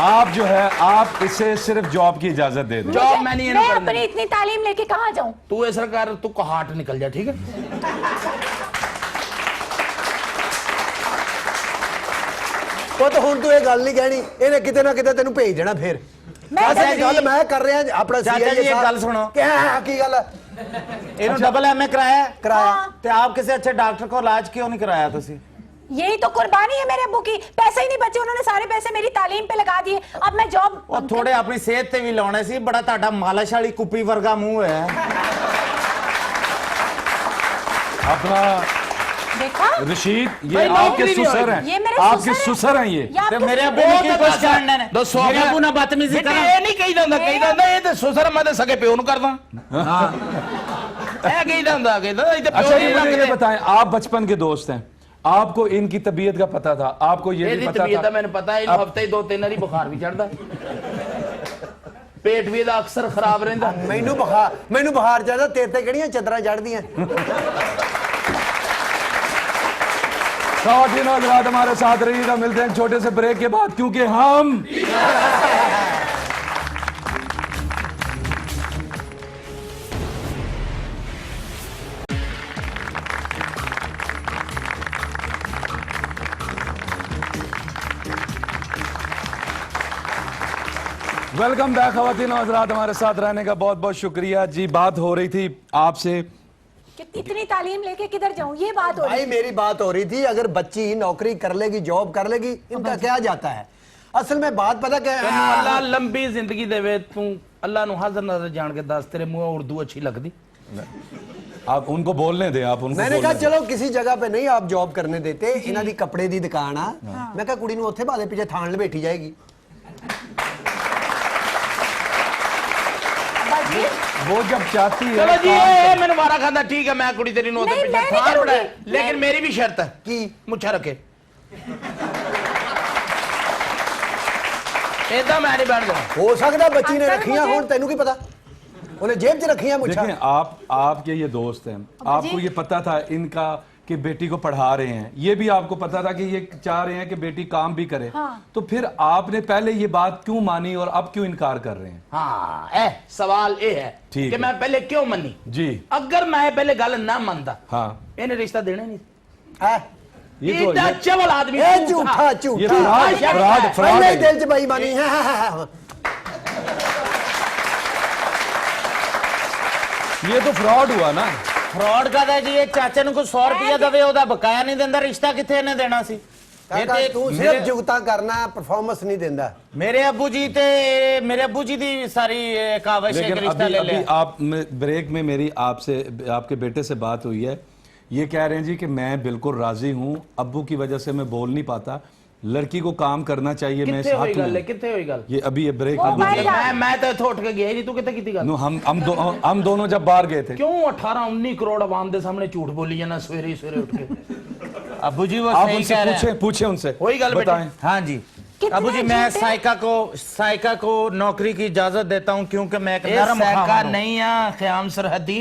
आप जो है आप इसे सिर्फ जॉब की इजाजत दे दें जॉब मैं नहीं मैं करनी अपनी इतनी तालीम लेके कहाँ जाऊं तू ऐसा कर तू कहाट निकल जा ठीक है ਉਹ ਤਾਂ ਹੁਣ ਤੂੰ ਇਹ ਗੱਲ ਨਹੀਂ ਕਹਿਣੀ ਇਹਨੇ ਕਿਤੇ ਨਾ ਕਿਤੇ ਤੈਨੂੰ ਭੇਜ ਦੇਣਾ ਫਿਰ मैं ਚਾਚਾ इधर- ਜੀ ਗੱਲ ਮੈਂ ਕਰ ਰਿਹਾ ਆਪਣਾ ਚਾਚਾ CIA ਜੀ, ਇੱਕ ਸਾਹਿਬ। ਗੱਲ ਸੁਣੋ। ਕੀ ਗੱਲ ਹੈ? इन्होंने डबल एमए कराया कराया हाँ। तो आप किसी अच्छे डॉक्टर को इलाज क्यों नहीं कराया तुसी यही तो कुर्बानी है मेरे अब्बू की पैसे ही नहीं बचे उन्होंने सारे पैसे मेरी तालीम पे लगा दिए अब मैं जॉब ਉਹ ਥੋੜੇ ਆਪਣੀ ਸਿਹਤ ਤੇ ਵੀ ਲਾਉਣੇ ਸੀ ਬੜਾ ਤੁਹਾਡਾ ਮਾਲਿਸ਼ ਵਾਲੀ ਕੁੱਪੀ ਵਰਗਾ ਮੂੰਹ ਹੈ अपना देखा रशीद ये भाई, आपके नौकरी नहीं सुसर होगी। हैं, ये मेरे आपके सुसर सुसर हैं ये ये आपके मेरे अब्बू बहुत ने की कुछ अच्छा। करना ने दसो मेरे मैं- अब्बू ने बदतमीजी बेटे करा ਇਹ ਨਹੀਂ ਕਹੀਦਾ ਹੁੰਦਾ ਇਹ ਤੇ ਸੁਸਰ ਮੈਂ ਤੇ ਸਕੇ ਪਿਓ ਨੂੰ ਕਰਦਾ ਹਾਂ ਇਹ ਕਹੀਦਾ ਹੁੰਦਾ ਇਹ ਤੇ ਪਿਓ अच्छा ਨਹੀਂ ये मुझे ये ਰੱਖਦੇ बताएं, आप बचपन के दोस्त हैं, आपको इनकी तबीयत का पता था, आपको ये भी ਇਹਦੀ पता ਤਬੀਅਤ ਦਾ था ਮੈਨੂੰ ਪਤਾ ਇਹਨੂੰ ਹਫਤੇ 2-3 ਵਾਰੀ ਬੁਖਾਰ ਵੀ ਚੜਦਾ ਪੇਟ ਵੀ ਇਹਦਾ ਅਕਸਰ ਖਰਾਬ ਰਹਿੰਦਾ ਮੈਨੂੰ ਬੁਖਾਰ ਚੜਦਾ, ਤੇਰੇ ਤੇ ਕਿਹੜੀਆਂ ਚਦਰਾਂ ਚੜਦੀਆਂ? ख़वातीन और हज़रात हमारे साथ रहिएगा, मिलते हैं एक छोटे से ब्रेक के बाद, क्योंकि हम वेलकम बैक ख़वातीन और हज़रात, हमारे साथ रहने का बहुत बहुत शुक्रिया जी। बात हो रही थी आपसे कि इतनी तालीम लेके किधर जाऊं, ये बात हो रही भाई मेरी बात हो रही थी, अगर बच्ची नौकरी कर लेगी, जॉब कर लेगी, इनका क्या जाता है? असल में बात पता क्या ਤੈਨੂੰ है? ਅੱਲਾ ਲੰਬੀ ਜ਼ਿੰਦਗੀ ਦੇਵੇ ਤੂੰ ਅੱਲਾ ਨੂੰ ਹਾਜ਼ਰ ਨਾਜ਼ਰ ਜਾਣ ਕੇ ਦੱਸ ਤੇਰੇ ਮੂੰਹੋਂ ਉਰਦੂ ਅੱਛੀ ਲੱਗਦੀ आप उनको बोलने दें, आप उनको मैंने कहा बोलने दें। चलो किसी जगह पे नहीं आप जॉब करने देते, इन्हां दी कपड़े दी दुकान आ, मैं कहा कुड़ी नूं उत्थे बाले पीछे थान लपेटी जाएगी। अब्बा जी वो जब चाहती है ਚਲੋ ਜੀ काम ਇਹ ਮੈਨੂੰ ਮਾਰਾ ਖਾਂਦਾ ਠੀਕ ਹੈ ਮੈਂ ਕੁੜੀ ਤੇਰੀ ਨੂੰ ਉਹਦੇ ਨਹੀਂ, ਪਿੱਛੇ ਮੈਂ ਨਹੀਂ ਥਾਂ ਬੜਾ ਕਰੂੰਗੀ। ਲੇਕਿਨ ਮੇਰੀ ਵੀ ਸ਼ਰਤ ਹੈ की ਮੁੱਛਾਂ ਰੱਖੇ ਇਦਾਂ ਮੈਂ ਨਹੀਂ ਬੈਠ ਜਾਣਾ हो सकता बच्ची ने अंकल, रखियां मुझे- होण, तैनू की पता? उन्हें जेब च रखियां मुच्छां। देखें आपके ये दोस्त हैं, आपको ये पता था इनका कि बेटी को पढ़ा रहे हैं, ये भी आपको पता था कि ये चाह रहे हैं कि बेटी काम भी करे, हाँ। तो फिर आपने पहले ये बात क्यों मानी और अब क्यों इनकार कर रहे हैं? ਹਾਂ ਇਹ ਸਵਾਲ ਇਹ ਹੈ ਠੀਕ ਕਿ ਹੈ। ਮੈਂ ਪਹਿਲੇ ਕਿਉਂ ਮੰਨੀ जी ਅਗਰ ਮੈਂ ਪਹਿਲੇ ਗੱਲ ਨਾ ਮੰਨਦਾ हाँ, ਇਹਨੇ ਰਿਸ਼ਤਾ ਦੇਣਾ ਹੀ ਨਹੀਂ है ये तो ਇਹਦਾ ਚਵਲ ਆਦਮੀ ए ਝੂਠਾ। झूठा ये झूठा फ्रॉड पहले ही है। दिल च बेईमानी है। ये तो फ्रॉड हुआ ना। ਫਰਾਡ ਕਰਦਾ ਜੀ ਇਹ ਚਾਚੇ ਨੂੰ ਕੋਈ 100 ਰੁਪਇਆ ਦਵੇ ਉਹਦਾ ਬਕਾਇਆ ਨਹੀਂ ਦਿੰਦਾ ਰਿਸ਼ਤਾ ਕਿੱਥੇ ਇਹਨੇ ਦੇਣਾ ਸੀ ਇਹ काका ਤੇ तू सिर्फ जुगता करना, परफॉर्मेंस नहीं देंदा। ਮੇਰੇ ਅੱਬੂ ਜੀ ਤੇ ਮੇਰੇ ਅੱਬੂ ਜੀ ਦੀ ਸਾਰੀ ਕਾਵਸ਼ ਹੈ लेकिन ਕਿ ਰਿਸ਼ਤਾ अभी ਲੈ अभी लिया आप ब्रेक में मेरी आपसे आपके बेटे से बात हुई है, ये कह रहे हैं जी कि मैं बिल्कुल राजी हूँ, अब्बू की वजह से मैं बोल नहीं पाता, लड़की को काम करना चाहिए, मैं ਕਿੱਥੇ ਹੋਈ साथ ਗੱਲ ਹੈ हूँ। ਕਿੱਥੇ ਹੋਈ ਗੱਲ ये अभी ये ब्रेक ओ में भाई मुझे- ਮੈਂ ਤਾਂ ਇੱਥੋਂ ਉੱਠ ਕੇ ਗਿਆ ਹੀ ਨਹੀਂ ਤੂੰ ਕਿੱਥੇ ਕੀਤੀ ਗੱਲ नो, हम दोनों जब बाहर गए थे, ਕਿਉਂ 18-19 ਕਰੋੜ ਆਵਾਮ ਦੇ ਸਾਹਮਣੇ ਝੂਠ ਬੋਲੀ ਜਾਣਾ ਸਵੇਰੇ ਹੀ ਸਵੇਰੇ ਉੱਠ ਕੇ ਅੱਬੂ जी वो आप सही उनसे कह रहे हैं पूछे उनसे, वही गल बेटे। बताएं। हाँ जी कितने अबू जी मैं झूठे? साइका को नौकरी की इजाजत देता हूँ क्योंकि मैं एक ਇਹ नरम ਸੈਕਾ खामन हूं। ਨਹੀਂ ਆ ਖਿਆਮ ਸਰਹੱਦੀ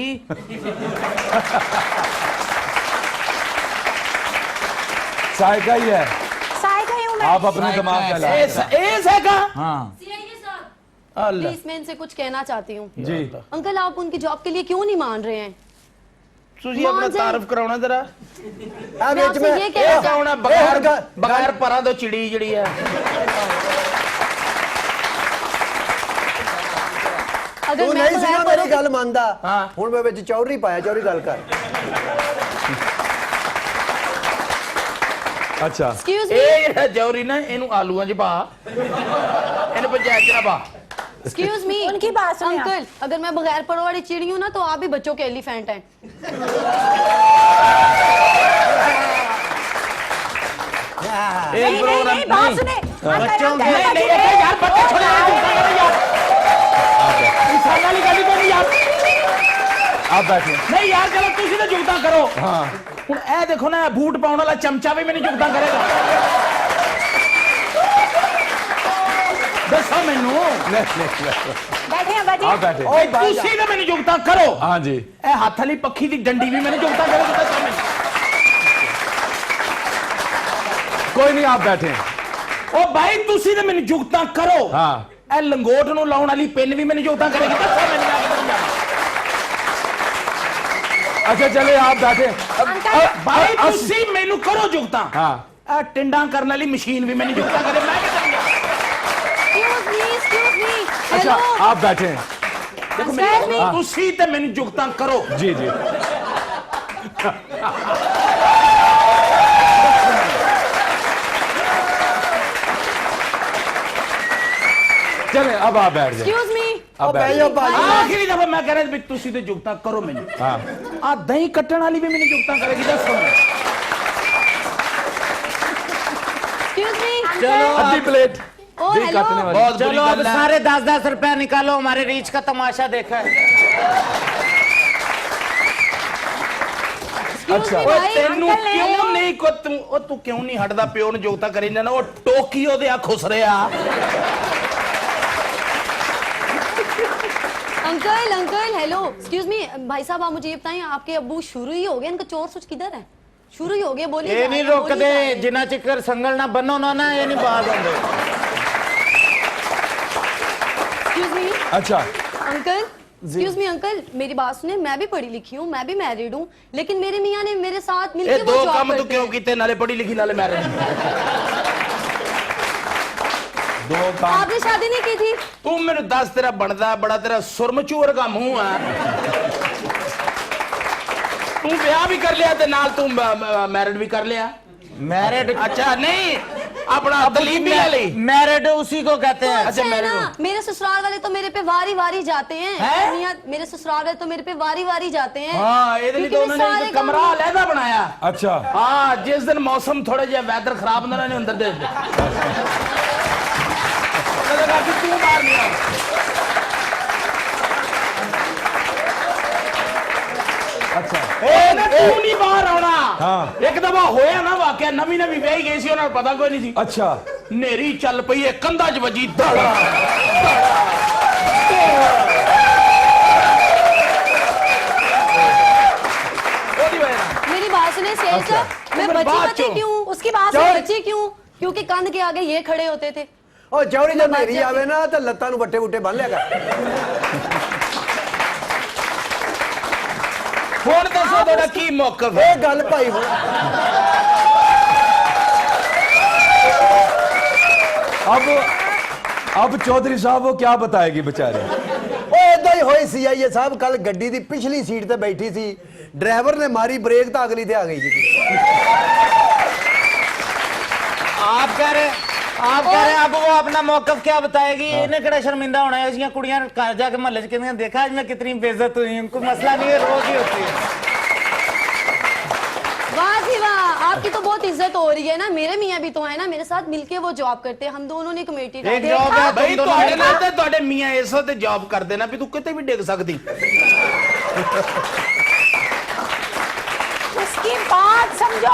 साइका ही है, साय गई हूं मैं। आप अपने दिमाग का साइका है। इलाज ਇਹ ਸੈਕਾ हाँ ਅੱਲਾ प्लीज मैं इनसे कुछ कहना चाहती हूँ जी। अंकल आप उनकी जॉब के लिए क्यों नहीं मान रहे हैं ਤੁਸੀਂ ਆਪਣਾ ਮਾਂ ਜੀ। ਤਾਰਫ ਕਰਾਉਣਾ ਜ਼ਰਾ आ मैं बीच आपसे में ये ਇਹ कहना ਕੌਣਾ चाहती ਬਗੈਰ ग- ਬਗੈਰ ਪਰਾਂ ਤੋਂ ਚਿੜੀ ਜਿਹੜੀ ਹੈ अगर तू मैं नहीं बगैर सुना मेरी गल मानदा। हाँ। हुण मैं विच चौधरी पाया, चौधरी गल कर। अच्छा, एक्सक्यूज मी ਇਹ ਜਿਹੜਾ ਜੌਰੀ ਨਾ ਇਹਨੂੰ ਆਲੂਆਂ 'ਚ ਪਾ ਇਹਨੂੰ ਪੰਚਾਇਤ 'ਚ ਨਾ ਪਾ एक्सक्यूज मी उनकी बात सुनिए आप। अंकल अगर मैं बगैर परों वाली चिड़ी हूँ ना तो आप भी बच्चों के एलिफेंट हैं ਇਹ नहीं नहीं प्रोग्राम नहीं बात सुने बच्चों अंकल, के- अंकल, नहीं अंकल, नहीं यार बच्चे छोड़ यार इंसान वाली गल नहीं यार आप बैठे। नहीं यार चलो ਤੁਸੀਂ ਤਾਂ ਜੁਗਤਾਂ ਕਰੋ हाँ, ਹੁਣ ਇਹ ਦੇਖੋ ਨਾ ਬੂਟ ਪਾਉਣ ਵਾਲਾ ਚਮਚਾ ਵੀ ਮੈਨੂੰ ਜੁਗਤਾਂ ਕਰੇਗਾ ਦੱਸੋ ਮੈਨੂੰ बैठे अब्बा जी। आप बैठे। ਓਏ ਤੁਸੀਂ ਤਾਂ ਮੈਨੂੰ ਜੁਗਤਾਂ ਕਰੋ हाँ जी, ਇਹ ਹੱਥ ਵਾਲੀ ਪੱਖੀ ਦੀ ਡੰਡੀ ਵੀ ਮੈਨੂੰ ਜੁਗਤਾਂ ਕਰੇਗਾ ਦੱਸੋ ਮੈਨੂੰ कोई नहीं, आप बैठे। ਓ ਭਾਈ ਤੁਸੀਂ ਤਾਂ ਮੈਨੂੰ ਜੁਗਤਾਂ ਕਰੋ हाँ, ਇਹ ਲੰਗੋਟ ਨੂੰ ਲਾਉਣ ਵਾਲੀ ਪਿੰਨ ਵੀ ਮੈਨੂੰ ਜੁਗਤਾਂ ਕਰੇਗੀ ਦੱਸੋ ਮੈਨੂੰ ਮੈਂ ਕਿੱਧਰ ਜਾਵਾਂ अच्छा चलिए आप बैठे। अंकल, ਭਾਈ ਤੁਸੀਂ ਮੈਨੂੰ ਕਰੋ ਜੁਗਤਾਂ हाँ, ਇਹ ਟਿੰਡਾਂ ਕਰਨ ਵਾਲੀ ਮਸ਼ੀਨ ਵੀ ਮੈਨੂੰ ਜੁਗਤਾਂ ਕਰੇ ਮੈਂ ਕਿੱਧਰ ਜਾਵਾਂ एक्सक्यूज मी अच्छा हेलो आप बैठे। ਦੇਖੋ ਮੇਰੀ ਤੁਸੀਂ ਤੇ ਮੈਨੂੰ ਜੁਗਤਾਂ ਕਰੋ जी जी, चले अब आप बैठ जाए। एक्सक्यूज मी अब ओ बैठ बैठो भाई। ਆਖਰੀ ਦਫਾ ਮੈਂ ਕਹਿ ਰਿਹਾ ਵੀ ਤੁਸੀਂ ਤੇ ਜੁਗਤਾਂ ਕਰੋ ਮੈਨੂੰ हाँ, ਆ ਦਹੀਂ ਕੱਟਣ ਵਾਲੀ ਵੀ ਮੈਨੂੰ ਜੁਗਤਾਂ ਕਰੇਗੀ ਦੱਸੋ ਮੈਨੂੰ चलो आधी प्लेट ओ भी हेलो काटने वाली। बहुत बुरी चलो अब गल है। सारे 10-10 रुपया निकालो, हमारे रीच का तमाशा देखा है। अच्छा। ਓਏ ਤੈਨੂੰ ਕਿਉਂ ਨਹੀਂ ਕੋ ਤੂੰ ਉਹ ਤੂੰ ਕਿਉਂ ਨਹੀਂ ਹਟਦਾ ਪਿਓ ਨੂੰ ਜੋਗਤਾ ਕਰੀ ਜਾਂਦਾ ਉਹ ਟੋਕੀਓ ਦੇ ਆ ਖੁਸ ਰਿਹਾ uncle uncle hello excuse me भाई साहब आप मुझे ये बताएं आपके अब्बू शुरू ही हो गए इनका चोर सुच किधर है शुरू ही हो गए बोलिए ये नहीं रोकते जिन्ना चिकर संगल ना बनो ना ये नहीं बात होंगे। एक्सक्यूज मी अच्छा अंकल एक्सक्यूज मी अंकल मेरी बात सुने मैं भी पढ़ी लिखी हूँ मैं भी मैरिड हूँ लेकिन मेरे मियाँ ने मेरे साथ ਇਹ मिलकर ਦੋ वो जॉब ਕੰਮ ਤੂੰ करते ਕਿਉਂ हैं ਕੀਤੇ ਨਾਲੇ ਪੜ੍ਹੀ ਲਿਖੀ ਨਾਲੇ ਮੈਰਿਜ ਦੋ ਕੰਮ आपने शादी नहीं की थी ਤੂੰ ਮੈਨੂੰ ਦੱਸ ਤੇਰਾ ਬਣਦਾ ਬੜਾ ਤੇਰਾ ਸੁਰਮਚੂ ਵਰਗਾ ਮੂੰਹ ਆ ਤੂੰ ਵਿਆਹ ਵੀ ਕਰ ਲਿਆ ਤੇ ਨਾਲ ਤੂੰ ਮੈਰਿਡ ਵੀ ਕਰ ਲਿਆ मैरिड ਅੱਛਾ ਨਹੀਂ अपना तलीबी वाली मैरिड उसी को कहते हैं। अच्छा है मैरिड ना हो। मेरे ससुराल वाले तो मेरे पे वारी वारी जाते हैं हैं? मियां मेरे ससुराल वाले तो मेरे पे वारी वारी जाते हैं हाँ ਇਹਦੇ ਲਈ क्योंकि ਤਾਂ मैं ਉਹਨਾਂ ਨੇ सारे ਇੱਕ ਕਮਰਾ काम- ਅਲੱਗਾ ਬਣਾਇਆ अच्छा ਹਾਂ ਜਿਸ ਦਿਨ ਮੌਸਮ ਥੋੜਾ ਜਿਹਾ ਵੈਦਰ ਖਰਾਬ ਹੁੰਦਾ ਨੇ ਅੰਦਰ ਦੇ ਦਿੱਤੇ ਉਹਨਾਂ ਦਾ ਕਿ ਤੂੰ ਬਾਹਰ ਨਹੀਂ ਆ अच्छा ਇਹ ਨਾ ਤੂੰ ਨਹੀਂ ਬਾਹਰ ਆਉਣਾ ਹਾਂ। ਇੱਕ ਦਫਾ ਹੋਇਆ ਨਾ ਵਾਕਿਆ ਨਵੀਂ ਨਵੀਂ ਵਿਆਹੀ ਗਈ ਸੀ ਉਹਨਾਂ ਨੂੰ ਪਤਾ ਕੋਈ ਨਹੀਂ ਸੀ अच्छा ਨੇਰੀ ਚੱਲ ਪਈ ਇਹ ਕੰਧਾਂ 'ਚ ਵੱਜੀ ਧੜਾ ਉਹਦੀ ਵਜ੍ਹਾ ਨਾਲ मेरी बात सुने सेठ अच्छा। साहब मैं तुम बची बात बची क्यों? क्यों उसकी बात मैं सुन। बची क्यों क्योंकि कंध के आगे ये खड़े होते थे ਉਹ ਚੌੜੀ ਜਦ ਨੇਰੀ ਆਵੇ ਨਾ ਤਾਂ ਲੱਤਾਂ ਨੂੰ ਵੱਟੇ ਵੁੱਟੇ ਬੰਨ ਲਿਆ ਕਰ ਹੁਣ ਦੱਸੋ ਤੁਹਾਡਾ ਕੀ ਮੌਕਫ ਹੈ ਇਹ ਗੱਲ ਭਾਈ ਹੁਣ अब चौधरी साहब वो क्या बताएगी बेचारे ਉਹ ਇਦਾਂ ਹੀ ਹੋਈ ਸੀ ਇਹ ਸਾਹਿਬ ਕੱਲ ਗੱਡੀ ਦੀ ਪਿਛਲੀ ਸੀਟ ਤੇ ਬੈਠੀ ਸੀ ਡਰਾਈਵਰ ਨੇ ਮਾਰੀ ਬ੍ਰੇਕ ਤਾਂ ਅਗਲੀ ਤੇ ਆ ਗਈ ਜੀ आप कह रहे अब वो अपना मौकफ क्या बताएगी इन्हें कड़ा शर्मिंदा होना है इसकी कुड़ियां घर जाके मोहल्ले च कहती हैं, देखा आज मैं कितनी बेइज्जत हुई हूं कोई मसला नहीं है रोज ही होती है। वाह जी वाह आपकी तो बहुत इज्जत हो रही है ना मेरे मियाँ भी तो है ना मेरे साथ मिलके वो जॉब करते हैं हम दोनों ने कमेटी एक जॉब है ਬਈ तुम दोनों ਤੁਹਾਡੇ ने- ਨਾਲ ਤੇ ਤੁਹਾਡੇ ਮੀਆਂ ਇਸੋ ਤੇ ਜੌਬ ਕਰਦੇ ਨਾ ਵੀ ਤੂੰ ਕਿਤੇ ਵੀ ਡਿੱਗ ਸਕਦੀ उसकी बात समझो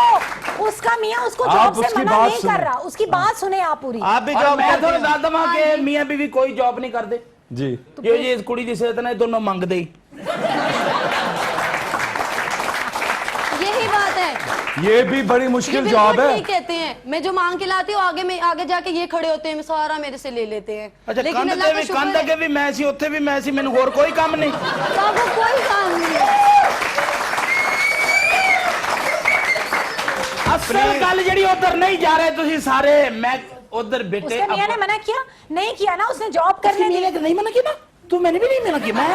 उसका मियाँ उसको आप जॉब से उसकी मना बात नहीं सुनो। कर रहा उसकी बात सुने आप पूरी आप भी ਔਰ जॉब ਮੈਂ करते ਤੁਹਾਨੂੰ हैं। ਦੱਸ ਦਵਾਂ ਕਿ ਮੀਆਂ ਬੀਵੀ ਕੋਈ ਜੌਬ ਨਹੀਂ ਕਰਦੇ जी ਜੋ ਜੀ ਇਸ ਕੁੜੀ ਦੀ ਸਿਹਤ ਨਾਲ ਇਹ ਦੋਨੋਂ ਮੰਗਦੇ ਹੀ यही बात है ये भी बड़ी ये मुश्किल बिल्कुल जॉब है ठीक कहते हैं मैं जो मांग के लाती हूँ आगे जाके ये खड़े होते हैं सारा मेरे से ले लेते हैं ਅੱਛਾ लेकिन ਕੰਧ अल्लाह ਤੇ का ਵੀ शुक्र ਕੰਧ है ਅੱਗੇ ਵੀ ਮੈਂ ਸੀ ਉੱਥੇ ਵੀ ਮੈਂ ਸੀ ਮੈਨੂੰ ਹੋਰ ਕੋਈ ਕੰਮ ਨਹੀਂ बाबू कोई काम नहीं है ਅਸਲ ਗੱਲ ਜਿਹੜੀ ਉਧਰ ਨਹੀਂ ਜਾ ਰਹੇ ਤੁਸੀਂ ਸਾਰੇ ਮੈਂ ਉਧਰ ਬੇਟੇ उसके मियाँ ने मना किया नहीं किया ना उसने जॉब करने दी मिले नहीं मना किया ना तू मैंने भी नहीं मना किया मैं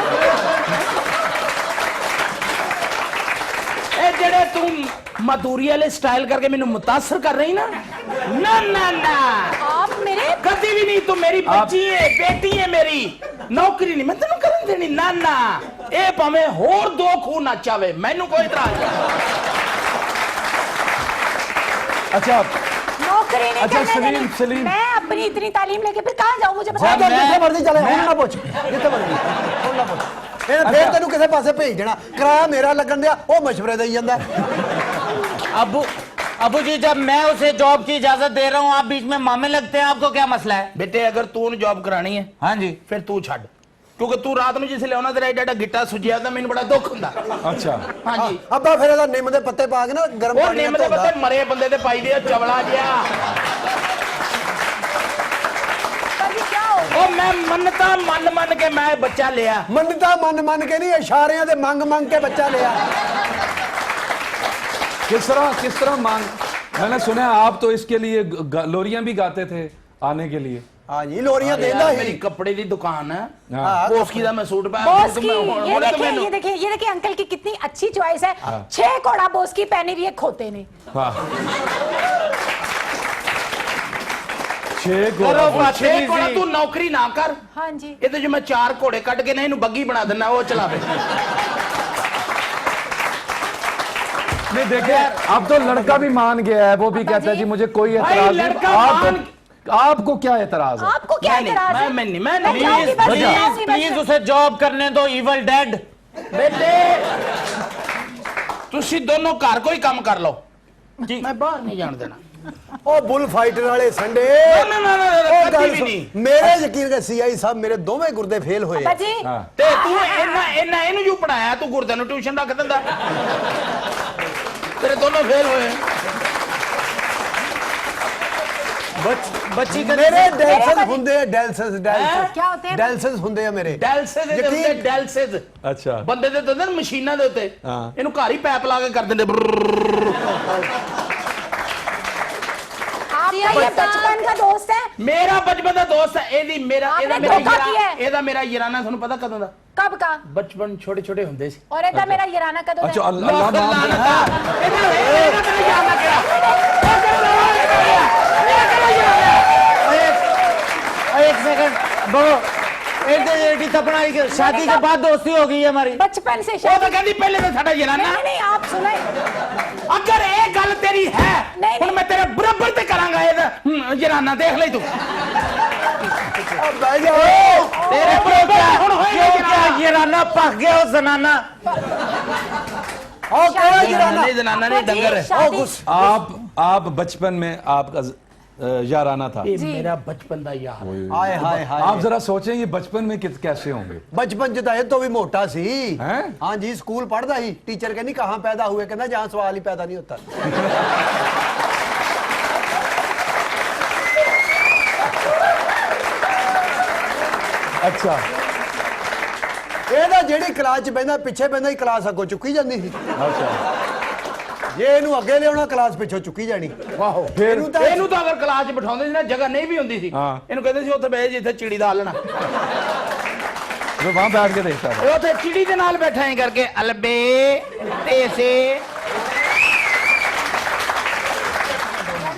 ए जेड़े तू मधुरी वाले स्टाइल करके मैंने मुतासर कर रही ना ना ना ना आप मेरे कभी भी नहीं तू मेरी बच्ची है बेटी है मेरी नौकरी नहीं मैं तेन करन देनी ना ना ए भावे होर दो खूह ना चावे मैनू कोई इतराज नहीं अच्छा नौकरी नहीं अच्छा, करने सलीम, देनी। सलीम। मैं अपनी इतनी तालीम लेके फिर कहाँ जाऊँ मुझे बता ਜਾ ਜਿੱਥੇ ਮਰਜ਼ੀ ਚਲੇ ਹੁਣ ਨਾ ਪੁੱਛ ਜਿੱਥੇ ਮਰਜ਼ੀ ਹੁਣ ਨਾ ਪੁੱਛ ਇਹਨੇ ਫੇਰ ਤੈਨੂੰ ਕਿਸੇ ਪਾਸੇ ਭੇਜ ਦੇਣਾ ਕਿਰਾਇਆ ਮੇਰਾ ਲੱਗਣ ਦਿਆ ਉਹ ਮਸ਼ਵਰੇ ਦੇਈ ਜਾਂਦਾ अबू जी जब मैं उसे जॉब की इजाजत दे रहा हूँ आप बीच में मामे लगते हैं आपको क्या मसला है। बेटे अगर तू जॉब करानी है हाँ जी फिर तू छड़ क्योंकि तू रात ਨੂੰ ਜਿਸ ਲਿਆਉਣਾ ਤੇਰਾ ਏਡਾ ਗਿੱਟਾ ਸੁੱਜਿਆ ਤਾਂ ਮੈਨੂੰ ਬੜਾ ਦੁੱਖ ਹੁੰਦਾ अच्छा ਹਾਂਜੀ ਅੱਬਾ ਫਿਰ ਇਹਦਾ ਨਿੰਮ ਦੇ ਪੱਤੇ ਪਾ ਕੇ ਨਾ ਗਰਮ ਉਹ ਪਾਣੀ ਨਿੰਮ ਨਾਲ ਦੇ ਧੋਂਦਾ ਪੱਤੇ ਮਰੇ ਬੰਦੇ ਤੇ ਪਾਈ ਦੇ ਆ, ਚਵਲਾ ਜਿਹਾ अभी क्या हो ਉਹ ਮੈਂ ਮੰਨਤਾ ਮੰਨ ਕੇ ਮੈਂ ਬੱਚਾ ਲਿਆ ਮੰਨਤਾ ਮੰਨ ਕੇ ਨਹੀਂ ਇਸ਼ਾਰਿਆਂ ਤੇ ਮੰਗ ਕੇ ਬੱਚਾ ਲਿਆ किस तरह मांग मैंने सुना है आप तो इसके लिए लोरियां भी गाते थे आने के लिए ਹਾਂਜੀ ਲੋਰੀਆਂ ਦੇਂਦਾ मेरी ਹੀ कपड़े की दुकान है हाँ। बोस्की दा मैं सूट पाया बॉस तो की मैं ये देखिए अंकल की कितनी अच्छी चॉइस है 6 कोड़ा बॉस की पहनी हुई है खोते ने हाँ करो बात छे घोड़ा तू नौकरी ना कर हाँ जी ये तो जो मैं 4 घोड़े कट के ना इन्हू बग्गी बना देना वो चलावे नहीं देखिए अब तो लड़का भी मान गया है वो भी कहता है जी मुझे कोई भाई एतराज लड़का नहीं आप मान आपको क्या एतराज है? आपको क्या एतराज है? मैं नहीं मैं जाऊंगी, बस प्लीज जाऊंगी, बस। प्लीज उसे जॉब करने दो इवल डेड बेटे ਤੁਸੀਂ ਦੋਨੋਂ ਘਰ ਕੋਈ ਕੰਮ ਕਰ ਲਓ ਜੀ ਮੈਂ ਬਾਹਰ ਨਹੀਂ ਜਾਣ ਦੇਣਾ ਉਹ ਬੁੱਲ ਫਾਈਟਰ ਵਾਲੇ ਸੰਡੇ ਨਾ ਨਾ ਨਾ ਉਹ ਕਦੀ ਗੱਲ ਵੀ ਸੁਣ, ਨਹੀਂ ਮੇਰੇ ਯਕੀਨ ਕਰ ਸੀਆਈ ਸਾਹਿਬ ਮੇਰੇ ਦੋਵੇਂ ਗੁਰਦੇ ਫੇਲ ਹੋਏ ਆ। बाजी ਤੇ ਤੂੰ ਇਹਨੂੰ ਜੂ ਪੜਾਇਆ ਤੂੰ ਗੁਰਦੇ ਨੂੰ ਟਿਊਸ਼ਨ ਰੱਖ ਦਿੰਦਾ ਤੇਰੇ ਦੋਨੋਂ ਫੇਲ ਹੋਏ ਬੱਚੀ ਕਦੇ ਮੇਰੇ ਡੈਲਸਸ ਹੁੰਦੇ ਆ ਡੈਲਸਸ ਡੈਲਸਸ क्या होते हैं? ਡੈਲਸਸ ਹੁੰਦੇ ਆ ਮੇਰੇ ਡੈਲਸੇ ਦੇ ਉੱਤੇ ਯਕੀਨ- ਡੈਲਸੇਜ਼ अच्छा ਬੰਦੇ ਦੇ ਦਿੰਦੇ ਨੇ ਮਸ਼ੀਨਾਂ ਦੇ ਉੱਤੇ ਹਾਂ। ਇਹਨੂੰ ਘਰ ਹੀ ਪੈਪ ਲਾ ਕੇ ਕਰ ਦਿੰਦੇ ਬਰਰਰਰ। आपका ये बचपन का दोस्त है? ਮੇਰਾ ਬਚਪਨ ਦਾ ਦੋਸਤ ਹੈ ਇਹਦੀ ਮੇਰਾ आपने ਇਹਦਾ ਮੇਰਾ धोखा किया है। ਇਹਦਾ ਮੇਰਾ ਯਾਰਾਨਾ ਤੁਹਾਨੂੰ ਪਤਾ ਕਦੋਂ ਦਾ कब का? ਬਚਪਨ ਛੋਟੇ ਛੋਟੇ ਹੁੰਦੇ ਸੀ और इधर मेरा ईराना का दोस्त अच्छा है? अल्लाह माफ एक सेकंड वो एडी थपना शादी के बाद दोस्ती हो गई है हमारी बचपन से ਉਹ शादी ਤਾਂ ਕਹਿੰਦੀ ਪਹਿਲੇ ਤਾਂ ਸਾਡਾ ਯਾਰਾਨਾ नहीं नहीं आप सुने ਅਗਰ ਇਹ ਗੱਲ ਤੇਰੀ ਹੈ ਨਹੀਂ, ਹੁਣ ਮੈਂ ਤੇਰੇ ਬਰਾਬਰ ਤੇ ਕਰਾਂਗਾ ਇਹਦਾ ਯਾਰਾਨਾ ਦੇਖ ਲੈ ਤੂੰ ਉਹ ਬਹਿ ਜਾ ਤੇਰੇ ਬਰਾਬਰ ਹੁਣ ਹੋਏਗਾ ਯਾਰਾਨਾ ਪੱਕ ਗਿਆ ਉਹ ਜ਼ਨਾਨਾ ਉਹ ਕਿਹੜਾ ਜਰਾਨਾ ਨਹੀਂ ਜ਼ਨਾਨਾ ਨਹੀਂ ਡੰਗਰ ਹੈ ਉਹ ਗੁੱਸ आप बचपन में आपका याराना था। ਇਹ ਮੇਰਾ ਬਚਪਨ ਦਾ ਯਾਰ ਹਾਏ ਹਾਏ ਹਾਏ आप जरा सोचें ये बचपन में कैसे होंगे? बचपन च तो ये तो भी मोटा सी हैं? हाँ जी स्कूल पढ़ता ही टीचर कहनी कहाँ पैदा हुए कहना जहाँ सवाल ही पैदा नहीं होता अच्छा ਇਹਦਾ ਜਿਹੜੀ ਕਲਾਸ ਚ ਬੈਂਦਾ ਪਿੱਛੇ ਬੈਂਦਾ ਹੀ ਕਲਾਸ ਅੱਗੋਂ ਚੁੱਕੀ ਜਾਂਦੀ ਸੀ अच्छा ਜੇ ਇਹਨੂੰ ਅੱਗੇ ਲਿਆਉਣਾ ਕਲਾਸ ਪਿੱਛੋਂ ਚੁੱਕੀ ਜਾਣੀ ਵਾਹੋ फिर ਇਹਨੂੰ ਤਾਂ ਅਗਰ ਕਲਾਸ 'ਚ ਬਿਠਾਉਂਦੇ ਸੀ ਨਾ ਜਗ੍ਹਾ ਨਹੀਂ ਵੀ ਹੁੰਦੀ ਸੀ ਹਾਂ। ਇਹਨੂੰ ਕਹਿੰਦੇ ਸੀ ਉੱਥੇ ਬਹਿ ਜਿੱਥੇ ਚਿੜੀ ਦਾ ਆਲਣਾ जो वहां बैठ के देखता था। ਇਹ ਉੱਥੇ ਚਿੜੀ ਦੇ ਨਾਲ ਬੈਠਾ ਹੈ ਕਰਕੇ ਅਲਬੇ ਤੇਸੇ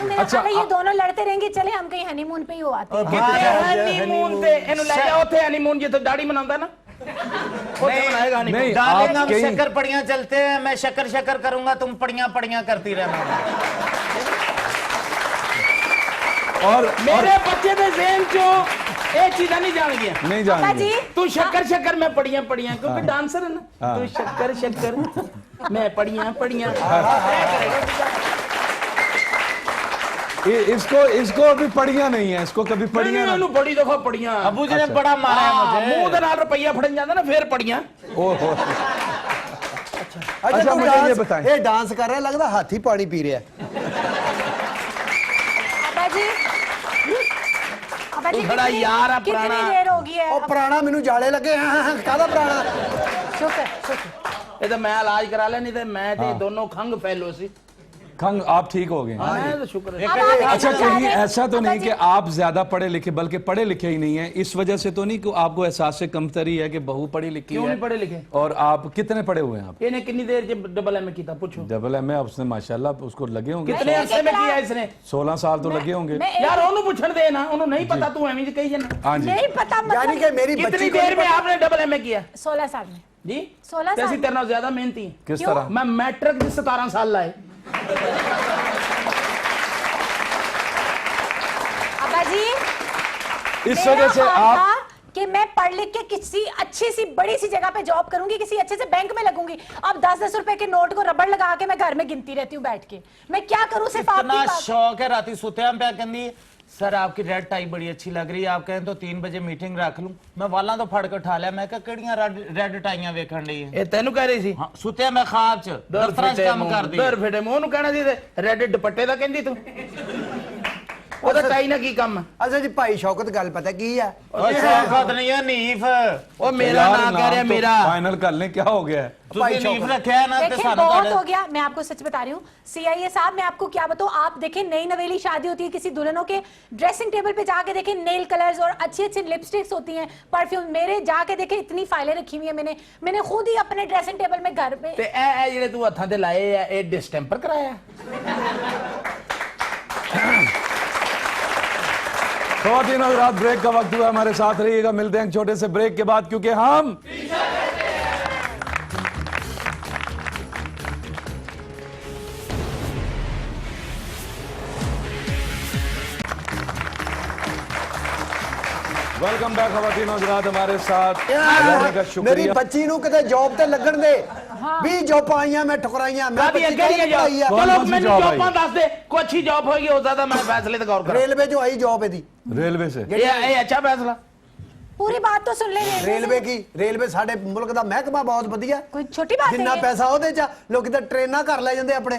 मेरा अच्छा, ख्याल है ये दोनों लड़ते रहेंगे चले हम कहीं हनीमून पे ही हो आते हैं। ਹਨੀਮੂਨ ਤੇ ਇਹਨੂੰ ਲੈ ਜਾ ਉੱਥੇ ਹਨੀਮੂਨ ਜਿੱਥੇ ਦਾੜੀ ਮਨਾਉਂਦਾ ਨਾ ਉੱਥੇ ਬਣਾਏਗਾ नहीं ਹਨੀਮੂਨ डार्लिंग आप हम कहीं शक्कर पड़ियां चलते हैं मैं शक्कर शक्कर करूंगा तुम पड़ियां पड़ियां करती रहना और ਮੇਰੇ ਬੱਚੇ ਦੇ ਜ਼ਿਹਨ 'ਚੋਂ ਇਹ ਚੀਜ਼ਾਂ ਨਹੀਂ ਜਾਣ ਗਈਆਂ नहीं पापा जाएंगे जी तू शक्कर शक्कर मैं पढ़ियां पढ़ियां क्योंकि डांसर है ना तू शक्कर शक्कर मैं पढ़ियां पढ़ियां इसको अभी पढ़िया नहीं है, इसको कभी पढ़िया ना। ਉਹਨੂੰ ਬੜੀ ਦਫਾ ਪੜੀਆਂ अबू जी ने बड़ा मारा है ਮੂੰਹ मुझे ਦੇ ਨਾਲ ਰੁਪਈਆ ਫੜਨ ਜਾਂਦਾ ਨਾ ਫੇਰ ਪੜੀਆਂ ओहो अच्छा मुझे ये बताएं। ये डांस कर रहा है लगता हाथी पानी पी रहा है पापा जी पापा जी तू बड़ा यार है कितनी पुराना। देर होगी है ਉਹ ਪੁਰਾਣਾ ਮੈਨੂੰ ਜਾਲੇ ਲੱਗੇ ਕਾਹਦਾ ਪੁਰਾਣਾ शुक्र शुक्र ਇਹ ਤਾਂ ਮੈਂ ਇਲਾਜ ਕਰਾ ਲਿਆ ਨਹੀਂ ਤੇ ਮੈਂ ਤੇ ਦੋਨੋਂ ਖੰਗ ਫੈਲੋ ਸੀ खंग आप ठीक हो गए। ਮੈਂ ਤਾਂ ਸ਼ੁਕਰ ਹੈ अब आप अच्छा इतना कहीं ज्यादा- ऐसा तो पापा नहीं जी, कि आप ज्यादा पढ़े लिखे बल्कि पढ़े लिखे ही नहीं है, इस वजह से तो नहीं कि आपको एहसास से कमतरी है कि बहू पढ़ी लिखी ਕਿਉਂ है ਨਹੀਂ ਪੜੇ ਲਿਖੇ और आप कितने पढ़े हुए हैं आप? ਇਹਨੇ ਕਿੰਨੀ ਦੇਰ ਚ डबल एमए ਕੀਤਾ ਪੁੱਛੋ डबल एम ए उसने माशाल्लाह उसको लगे होंगे कितने अरसे में किया इसने 16 साल तो लगे होंगे। मैं यार ਉਹਨੂੰ ਪੁੱਛਣ ਦੇ ਨਾ ਉਹਨੂੰ ਨਹੀਂ ਪਤਾ ਤੂੰ ਐਵੇਂ ਜੀ ਕਹੀ ਜਾਂਦਾ हाँ जी नहीं पता यानी मतलब कि मेरी कितनी बच्ची को देर में आपने डबल एमए किया 16 साल में जी 16 ਤੇ ਅਸੀਂ साल ਤੇਰੇ ਨਾਲ ਜ਼ਿਆਦਾ ਮਿਹਨਤੀ ਹਾਂ किस क्यों? तरह? मैं मैट्रिक में 17 साल लाए पापा जी इस मेरा वजह से ख्वाब आप था कि मैं पढ़ लिख के किसी अच्छी सी बड़ी सी जगह पे जॉब करूंगी किसी अच्छे से बैंक में लगूंगी अब 10-10 रुपए के नोट को रबड़ लगा के मैं घर में गिनती रहती हूँ बैठ के मैं क्या करूं सिर्फ आपकी इतना बात शौक है राती सुत्या पे कहंदी सर आपकी रेड टाई बड़ी अच्छी लग रही है आप कहें तो 3 बजे मीटिंग रख लूं मैं वाला तो फड़ के उठा लिया मैं कहा केड़ियां रेड टाइयां वेखण ਲਈ ਹੈ ਇਹ ਤੈਨੂੰ ਕਹਿ ਰਹੀ ਸੀ ਹਾਂ ਸੁੱਤਿਆ ਮੈਂ ਖਾਬ ਚ ਦਫ਼ਤਰਾਂ ਚ ਕੰਮ ਕਰਦੀ ਦਰ ਫੇਟੇ ਮੂੰਹ ਨੂੰ ਕਹਿਣਾ ਸੀ ਤੇ ਰੈੱਡ ਦੁਪੱਟੇ ਦਾ ਕਹਿੰਦੀ ਤੂੰ ਉਹਦਾ ਟਾਈ ਨਾਲ ਕੀ ਕੰਮ ਅੱਛਾ ਜੀ ਭਾਈ ਸ਼ੌਕਤ ਗੱਲ ਪਤਾ ਕੀ ਆ ਓਏ ਸ਼ੌਕਤ ਨਹੀਂ ਹੈ ਨੀਫ ਉਹ ਮੇਰਾ ਨਾਂ ਕਹਿ ਰਿਹਾ ਮੇਰਾ फाइनल कर लें, क्या हो गया है? ਤੁਸੀਂ ਨੀਫ ਰੱਖਿਆ ਹੈ ਨਾ ਤੇ देखिए ਸਾਨੂੰ बहुत ਤੁਹਾਡੇ हो गया मैं आपको सच बता रही हूँ सीआईए साहब मैं आपको क्या बताऊँ आप देखें नई नवेली शादी होती है किसी दुल्हनों के ड्रेसिंग टेबल पे जाके देखें नेल कलर्स और अच्छी अच्छी लिपस्टिक्स होती हैं परफ्यूम मेरे जाके देखें इतनी फाइलें रखी हुई है मैंने खुद ही अपने ड्रेसिंग टेबल में घर पे ਤੇ ਇਹ ਜਿਹੜੇ ਤੂੰ ਹੱਥਾਂ ਤੇ ਲਾਏ ਆ ਇਹ ਡਿਸਟੈਂਪਰ ਕਰਾਇਆ ख़वातीन और रात ब्रेक का वक्त हुआ, हमारे साथ रहिएगा, मिलते हैं एक छोटे से ब्रेक के बाद क्योंकि हम वेलकम बैक खवातीन और हज़रात हमारे साथ रहने का ਮੇਰੀ शुक्रिया ਬੱਚੀ ਨੂੰ ਕਿਤੇ ਜੌਬ ਤੇ ਲੱਗਣ ਦੇ 20 ਜੌਬਾਂ ਆਈਆਂ ਮੈਂ ਠੁਕਰਾਈਆਂ ਮੈਂ भाभी ਬੱਚੀ अगर ये ਕਿਹੜੀ ਆਈ ਆ कौन चलो सी मैंने जॉब जॉब आई? दस दे कोई अच्छी जॉब होगी हो ज्यादा मैं फैसले तो गौर कर ਰੇਲਵੇ 'ਚੋਂ ਆਈ ਜੌਬ ਇਹਦੀ रेलवे से ये अच्छा फैसला पूरी बात तो सुन ले ਰੇਲਵੇ ਕੀ ਰੇਲਵੇ ਸਾਡੇ ਮੁਲਕ ਦਾ ਮਹਿਕਮਾ ਬਹੁਤ ਵਧੀਆ कोई छोटी बात है ਜਿੰਨਾ ये? ਪੈਸਾ ਉਹਦੇ 'ਚ ਆ, ਲੋਕੀ ਤਾਂ ਟ੍ਰੇਨਾਂ ਘਰ ਲੈ ਜਾਂਦੇ ਆਪਣੇ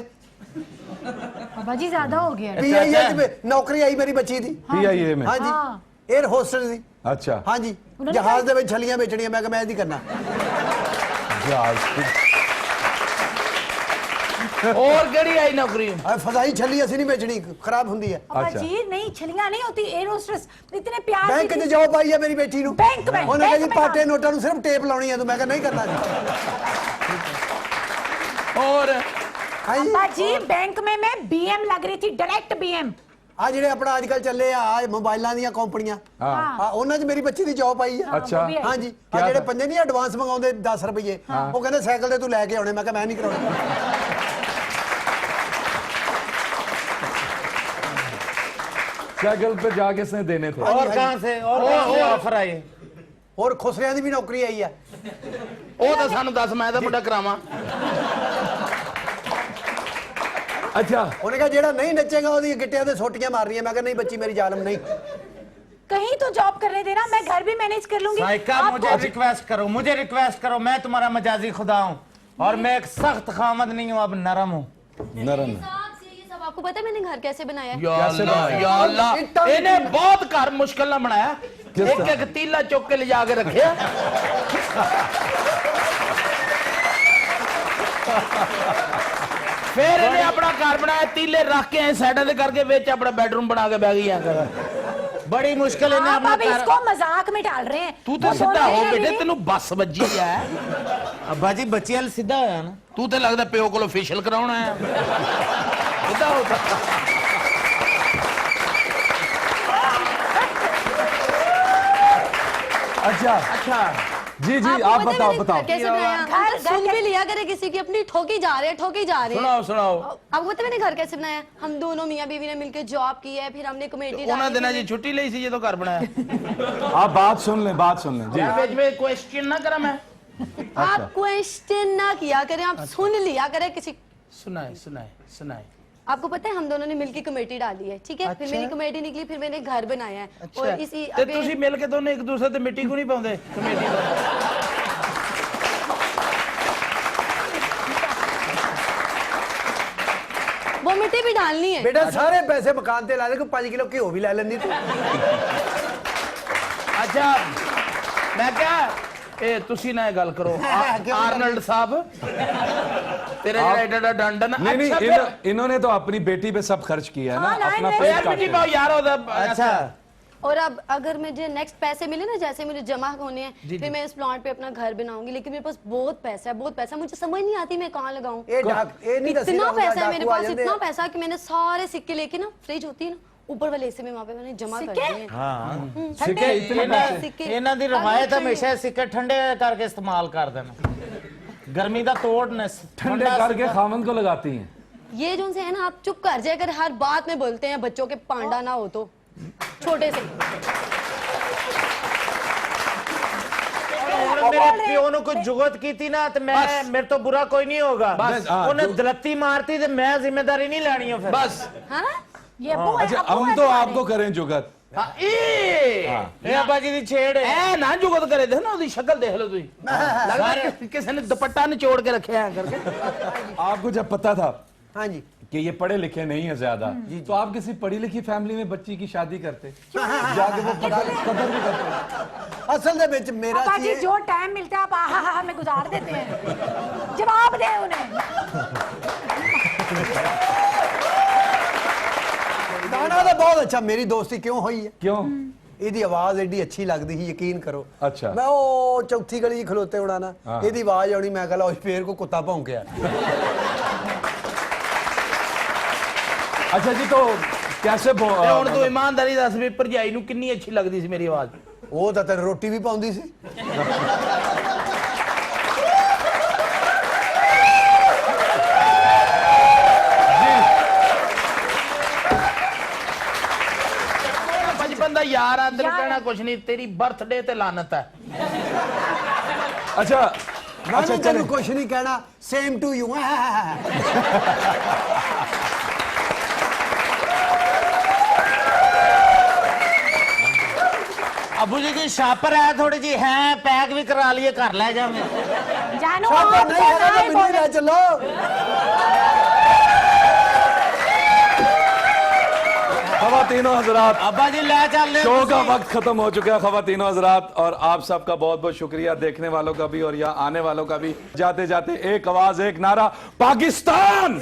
बाबा जी ज्यादा हो गया ਪੀਆਈਏ 'ਚ ਨੌਕਰੀ ਆਈ ਮੇਰੀ ਬੱਚੀ ਦੀ PIA में ਹਾਂਜੀ हाँ। 에ਅਰ ਹੋਸਟਸ ਦੀ अच्छा ਹਾਂਜੀ ਉਹਨਾਂ ਨੇ ਜਹਾਜ਼ ਦੇ ਵਿੱਚ ਛਲੀਆਂ ਵੇਚਣੀਆਂ ਮੈਂ ਕਿਹਾ ਮੈਂ ਇਹਦੀ ਕਰਨਾ जहाज और केड़ी आई नौकरी ਆ ਫਜ਼ਾਈ ਛੱਲੀ ਅਸੀਂ ਨਹੀਂ ਵੇਚਣੀ ਖਰਾਬ ਹੁੰਦੀ ਹੈ बाबा अच्छा। जी नहीं छलियां नहीं होती एयर होस्टेस इतने प्यार ਬੈਂਕ की 'ਚ ਜੌਬ ਆਈ ਹੈ ਮੇਰੀ ਬੇਟੀ ਨੂੰ बैंक में ਉਹਨੇ ਕਿਹਾ ਜੀ बैंक में ਪਾਟੇ ਨੋਟਾਂ ਨੂੰ ਸਿਰਫ ਟੇਪ ਲਾਉਣੀ ਹੈ ਤੂੰ ਮੈਂ ਕਿਹਾ ਨਹੀਂ ਕਰਨਾ ਜੀ और ਹਾਂਜੀ बाबा जी बैंक में मैं बीएम लग रही थी डायरेक्ट बीएम ਆ ਜਿਹੜੇ ਆਪਣਾ ਅੱਜ ਕੱਲ ਚੱਲੇ ਆ ਆਹ ਮੋਬਾਈਲਾਂ ਦੀਆਂ ਕੰਪਨੀਆਂ ਆ ਉਹਨਾਂ 'ਚ ਮੇਰੀ ਬੱਚੀ ਦੀ ਜੌਬ ਆਈ ਆ अच्छा वो भी है। ਹਾਂਜੀ ਆ ਜਿਹੜੇ ਪੰਜੇ ਨਹੀਂ ਐਡਵਾਂਸ ਮੰਗਾਉਂਦੇ 10 ਰੁਪਏ ਉਹ ਕਹਿੰਦੇ ਸਾਈਕਲ ਤੇ ਤੂੰ ਲੈ ਕੇ ਆਉਣੇ ਮੈਂ ਕਿਹਾ ਮੈਂ ਨਹੀਂ ਕਰਾਉਣਾ साइकिल पे जाके इसने देने थे और कहां से और ऑफर आई ਹੋਰ ਖੁਸਰਿਆਂ ਦੀ ਵੀ ਨੌਕਰੀ ਆਈ ਆ ਉਹ ਤਾਂ ਸਾਨੂੰ ਦੱਸ ਮੈਂ ਤਾਂ ਮੁੰਡਾ ਕਰਾਵਾਂ अच्छा ਉਹਨੇ ਕਿਹਾ ਜਿਹੜਾ ਨਹੀਂ ਨੱਚੇਗਾ ਉਹਦੀ ਗਿੱਟਿਆਂ ਤੇ ਸੋਟੀਆਂ ਮਾਰਨੀਆਂ ਮੈਂ ਕਿਹਾ ਨਹੀਂ ਬੱਚੀ ਮੇਰੀ ਜ਼ਾਲਮ नहीं कहीं तो जॉब करने देना मैं घर भी मैनेज कर लूंगी साइका आपको- मुझे रिक्वेस्ट करो मैं तुम्हारा मजाजी खुदा हूँ और मैं एक सख्त खामद नहीं हूँ अब नरम हूँ नरम ये सब आपको पता है मैंने घर कैसे बनाया है? या अल्लाह इन्हें बहुत घर मुश्किल ना बनाया एक एक तीला चुक के ले जाके रखे फिर इन्हें अपना घर बनाया तीले रख के साइड से करके बेच अपना बेडरूम बना के बैग गया बड़ी मुश्किल इन्हें आप अपना अभी घर इसको मजाक में डाल रहे हैं तू वो तो सीधा दोनों हो मेरे बेटे लिए- तेन बस बजी है अब्बा जी बच्चे वाल सीधा होया ना तू तो लगता प्यो को फेशियल कराना है सीधा होता अच्छा अच्छा जी जी आपको आप पता है बताओ मैंने बताओ घर कैसे बनाया घर सुन भी लिया करे किसी की अपनी ठोकी जा रहे हैं सुनाओ सुनाओ आपको पता है मैंने घर कैसे बनाया हम दोनों मियां बीवी ने मिलकर जॉब की है फिर हमने कमेटी उन्हें दिना जी छुट्टी ली सी जो घर बनाया आप बात सुन लें जी बीच में क्वेश्चन ना करा मैं आप क्वेश्चन ना किया करें आप सुन लिया करें किसी सुनाए सुनाए सुनाए आपको पता है हम दोनों ने मिलकर कमेटी डाली है ठीक है फिर मेरी कमेटी निकली फिर मैंने घर बनाया है अच्छा और इसी ते तुसी मिल के दोनों एक दूसरे ते मिट्टी को नहीं पाਉਂਦੇ कमेटी वो मिट्टी भी डालनी है ਬੇਟਾ ਸਾਰੇ ਪੈਸੇ ਮਕਾਨ ਤੇ ਲਾ ਦੇ ਕੋਈ 5 ਕਿਲੋ ਘਿਓ ਵੀ ਲੈ ਲੈਂਦੀ ਤੂੰ अच्छा मैं क्या ए तुसी ना गल करो आर्नल्ड साहब तेरे जरा एडा डंडन नहीं नहीं अच्छा इन्होंने तो अपनी बेटी पे सब खर्च किया है ना हाँ, अपना नहीं, पेट यार मिट्टी काटे। पाओ यार होता अच्छा और अब अगर मुझे नेक्स्ट पैसे मिले ना जैसे मुझे जमा होने हैं फिर मैं इस प्लॉट पे अपना घर बनाऊंगी लेकिन मेरे पास बहुत पैसा है मुझे समझ नहीं आती मैं कहाँ लगाऊं ਇਹ ਡਾਕ ਇਹ ਨਹੀਂ ਦੱਸੀ इतना ਹੁੰਦਾ, पैसा है मेरे ਡਾਕੂ आ पास ਜਾਂਦੇ इतना ਆ। पैसा कि मैंने सारे सिक्के लेके ना फ्रिज होती है ना ऊपर वाले हिस्से में वहां पे मैंने जमा कर सिक्के? दिए हैं। सिक्के इतने पैसे सिक्के ਇਹਨਾਂ ਦੀ ਰਵਾਇਤ ਹਮੇਸ਼ਾ ਸਿੱਕੇ ਠੰਡੇ ਕਰਕੇ ਇਸਤੇਮਾਲ ਕਰ ਦੇਣਾ ਗਰਮੀ ਦਾ ਤੋੜ ਨੇ ठंडे करके खामन को लगाती हैं ये जो से है ना आप चुप कर जाए अगर हर बात में बोलते हैं बच्चों के पांडा ना हो तो छोटे से ਮੇਰੇ ਪਿਓ ਨੂੰ ਕੋਈ ਜੁਗਤ ਕੀਤੀ ਨਾ ਤੇ ਮੈਂ ਮੇਰੇ ਤੋਂ ਬੁਰਾ ਕੋਈ ਨਹੀਂ ਹੋਗਾ बस, हाँ, ਉਹਨੇ जो- ਦਲੱਤੀ ਮਾਰਤੀ ਤੇ ਮੈਂ ਜ਼ਿੰਮੇਵਾਰੀ ਨਹੀਂ ਲੈਣੀ ਉਹ ਫਿਰ बस हाँ ये अब्बू है, अच्छा अब्बू हम है तो तुम्हारे। आपको करें जुगत ਇਹ ਅੱਬਾ ਜੀ ਦੀ ਛੇੜ ਹੈ ਐ ਨਾ ਜੁਗਤ ਕਰੇ ਦੇ ਨਾ ਉਹਦੀ ਸ਼ਕਲ ਦੇਖ ਲਓ ਤੁਸੀਂ ਲੱਗਦਾ ਕਿਸੇ ਨੇ ਦੁਪੱਟਾ ਨਿਚੋੜ ਕੇ ਰੱਖਿਆ ਹੈ ਕਰਕੇ आपको जब पता था हाँ जी कि ये पढ़े लिखे नहीं है ज्यादा तो आप किसी पढ़ी लिखी फैमिली में बच्ची की शादी करते जाके वो कदर भी करते असल दे ਵਿੱਚ ਮੇਰਾ पापा ਸੀ जी ਇਹ- जो टाइम मिलता है आप आहा में गुजार देते हैं जवाब दें उन्हें गाना तो बहुत अच्छा मेरी दोस्ती क्यों हुई है क्यों ਇਹਦੀ ਆਵਾਜ਼ ਐਡੀ ਅੱਛੀ ਲੱਗਦੀ ਸੀ ਯਕੀਨ ਕਰੋ ਅੱਛਾ। ਮੈਂ ਉਹ ਚੌਥੀ ਗਲੀ 'ਚ ਖਲੋਤੇ ਹੋਣਾ ਨਾ ਹਾਂ। ਇਹਦੀ ਆਵਾਜ਼ ਆਉਣੀ ਮੈਂ ਕਹਾਂ ਲਓ ਫੇਰ ਕੋ ਕੁੱਤਾ ਭੌਂਕਿਆ अच्छा जी तो कैसे ਤੇ ਹੁਣ ਤੂੰ ਇਮਾਨਦਾਰੀ ਦੱਸ ਵੀ ਭਰਜਾਈ ਨੂੰ ਕਿੰਨੀ ਅੱਛੀ ਲੱਗਦੀ ਸੀ ਮੇਰੀ ਆਵਾਜ਼ ਉਹ ਤਾਂ ਤੇਰੀ ਰੋਟੀ ਵੀ ਪਾਉਂਦੀ ਸੀ ਬੰਦਾ ਯਾਰ ਆ ਤੈਨੂੰ ਯਾਰ। ਕਹਿਣਾ ਕੁਛ ਨਹੀਂ ਤੇਰੀ ਬਰਥਡੇ ਤੇ ਲਾਨਤ ਹੈ अच्छा ਮੈਂ अच्छा ਨਹੀਂ चले ਤੈਨੂੰ ਕੁਝ ਨਹੀਂ ਕਹਿਣਾ ਸੇਮ ਟੂ ਯੂ अबू जी की शापर है थोड़ी जी है पैक भी करा लिए घर ले जावे जानू ਸ਼ਾਪਰ आप ਨਹੀਂ तो ਹੈਗਾ ना ਤਾਂ ही ਮੈਨੂੰ बोले। ਲੈ ਚੱਲੋ खवातीनों हजरात, अब्बा जी ले चल ले शो का वक्त खत्म हो चुका है खवातीनों हजरात, और आप सबका बहुत बहुत शुक्रिया, देखने वालों का भी और यहाँ आने वालों का भी। जाते जाते एक आवाज एक नारा, पाकिस्तान।